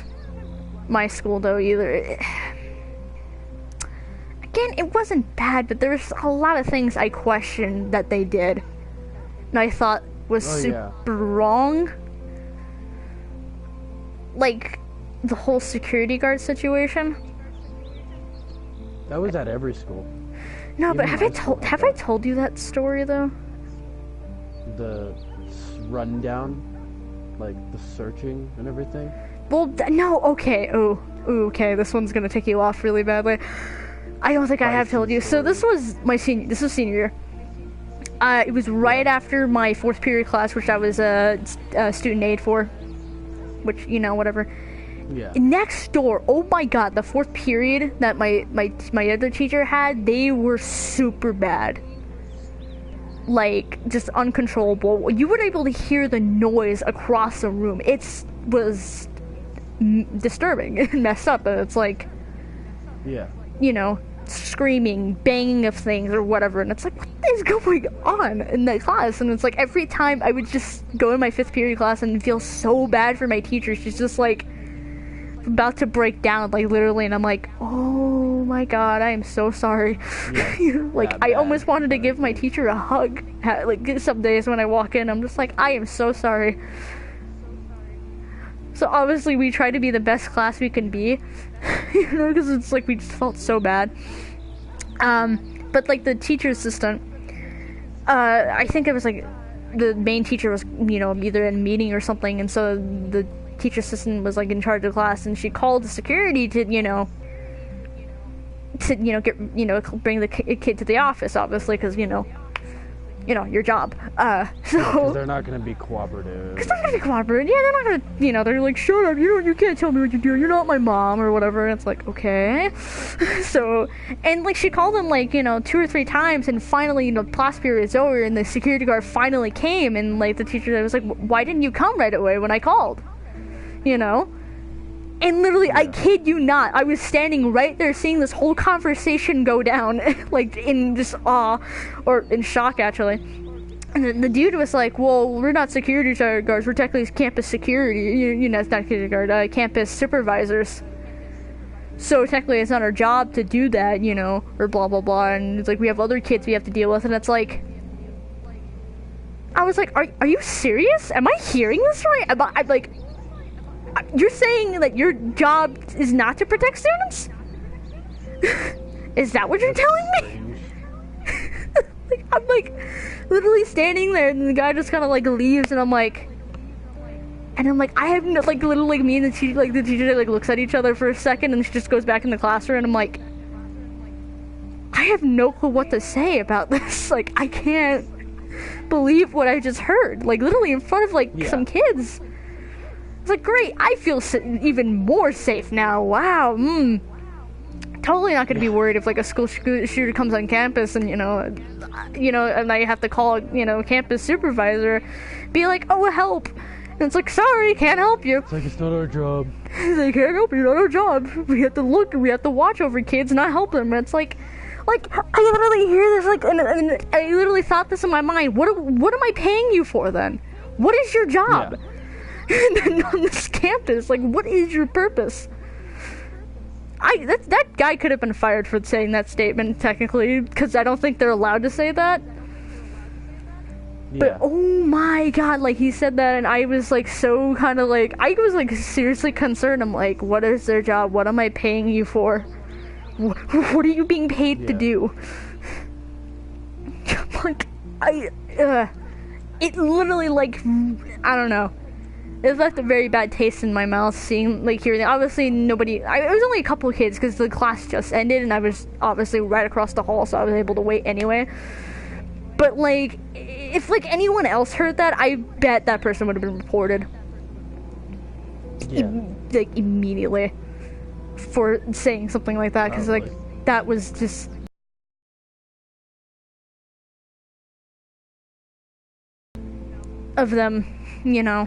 my school, though, either. Again, it wasn't bad, but there's a lot of things I questioned that they did. And I thought was super wrong. Like, the whole security guard situation. That was at every school. No, Even but have I told you that story, though? The rundown, like the searching and everything. Well, no, okay, okay, this one's gonna tick you off really badly. I don't think I have told you. So this was senior year. It was right after my 4th period class, which I was student aid for. Which, you know, whatever. Yeah. Next door, oh my god, the 4th period that my other teacher had, they were super bad. Like, just uncontrollable. You were able to hear the noise across the room. It was disturbing and messed up. And it's like, yeah, you know, screaming, banging of things or whatever. And it's like, what is going on in that class? And it's like, every time I would just go in my 5th period class and feel so bad for my teacher. She's just like about to break down, like literally, and I'm like, oh my god, I am so sorry. Yeah, like, I almost wanted to give my teacher a hug. Like, some days when I walk in, I'm just like, I am so sorry. So obviously we try to be the best class we can be, you know, because it's like we just felt so bad. But like the teacher assistant, I think it was like the main teacher was, you know, either in a meeting or something, and so the teacher assistant was like in charge of the class, and she called the security to bring the kid to the office, obviously, because you know your job. So they're not gonna be cooperative. Because they're not gonna be cooperative. Yeah, they're not gonna. You know, they're like, shut up. You can't tell me what to do. You're not my mom or whatever. And it's like, okay. So, and like she called them like 2 or 3 times, and finally, class period is over, and the security guard finally came, and like the teacher was like, why didn't you come right away when I called? You know? And literally, I kid you not, I was standing right there seeing this whole conversation go down, like, in just awe, or in shock, actually. And the dude was like, well, we're not security guards, we're technically campus security, it's not security guard, campus supervisors. So technically it's not our job to do that, or blah, blah, blah, and it's like, we have other kids we have to deal with, and it's like, I was like, are you serious? Am I hearing this right? I'm like, you're saying that your job is not to protect students? Is that what you're telling me? Like, I'm like literally standing there, and the guy just kind of like leaves, and I'm like, I have no, like, literally, like, me and the teacher like looks at each other for a second, and she just goes back in the classroom, and I'm like, I have no clue what to say about this. Like, I can't believe what I just heard, like, literally in front of like some kids. It's like, great, I feel even more safe now. Wow. Totally not gonna be worried if like a school shooter comes on campus, and and I have to call campus supervisor, be like, oh, help, and it's like, sorry, can't help you. It's like, it's not our job. They can't help you, not our job. We have to look, we have to watch over kids, not help them. And it's like I literally hear this, like, and I literally thought this in my mind. What am I paying you for then? What is your job? Yeah. And on this campus, like, what is your purpose? that guy could have been fired for saying that statement technically, because I don't think they're allowed to say that. Yeah. But oh my god, like he said that, and I was like so kind of like, I was like seriously concerned. I'm like, what is their job? What am I paying you for? What are you being paid to do? Like, it literally, like, I don't know. It left a very bad taste in my mouth seeing, like, hearing that. Obviously, it was only a couple of kids because the class just ended and I was obviously right across the hall, so I was able to wait anyway. But, like, if, like, anyone else heard that, I bet that person would have been reported. Yeah. Like, immediately. For saying something like that, because, like, that was just... of them, you know.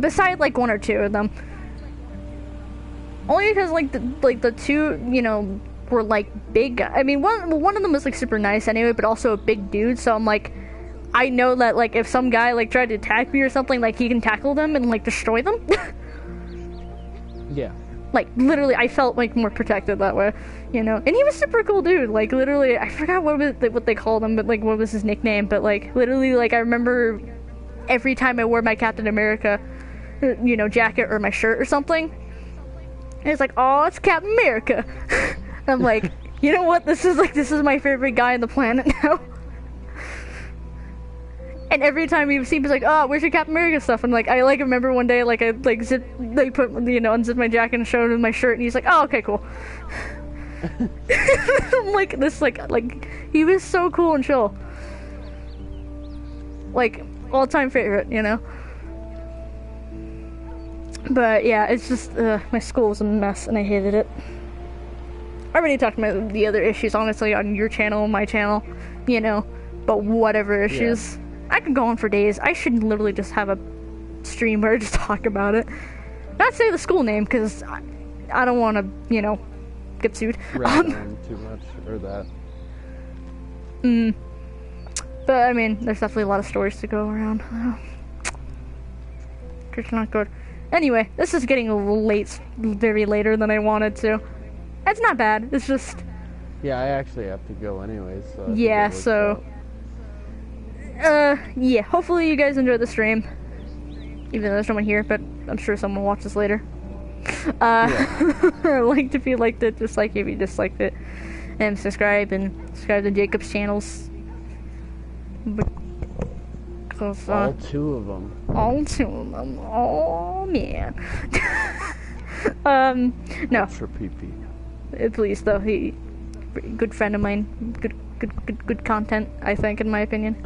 Beside, like, one or two of them. Only because, like, the two, you know, were, like, big. I mean, one of them was, like, super nice anyway, but also a big dude, so I'm, like, I know that, like, if some guy, like, tried to attack me or something, like, he can tackle them and, like, destroy them. Yeah. Like, literally, I felt, like, more protected that way, you know? And he was super cool dude, like, literally, I forgot what they called him, but, like, what was his nickname, but, like, literally, like, I remember every time I wore my Captain America, you know, jacket or my shirt or something, and it's like, oh, it's Captain America. And I'm like, you know what, this is my favorite guy on the planet now. And every time he seems like, oh, where's your Captain America stuff? And, like, I, like, remember one day, like, I, like, unzipped my jacket and showed him my shirt, and he's like, oh, okay, cool. I'm like, this, like, he was so cool and chill. Like, all-time favorite, you know? But, yeah, it's just, my school was a mess, and I hated it. I already talked about the other issues, honestly, on your channel, my channel, you know, but whatever issues. Yeah. I could go on for days. I should literally just have a stream where I just talk about it. Not say the school name, because I don't want to, you know, get sued. Right on too much, or that. But, I mean, there's definitely a lot of stories to go around. It's not good. Anyway, this is getting a little late, very later than I wanted to. It's not bad, it's just... Yeah, I actually have to go anyways, so... Yeah, so... yeah, hopefully you guys enjoyed the stream. Even though there's no one here, but I'm sure someone will watch this later. Like if you liked it, dislike if you disliked it. And subscribe to Jacob's channels. Because, all two of them. All two of them. Oh, man. No. For PP. Please, though, good friend of mine. Good content, I think, in my opinion.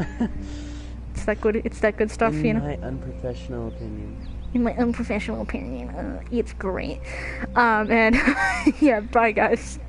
It's that good stuff, you know? In my unprofessional opinion. In my unprofessional opinion, it's great. And, yeah, bye, guys.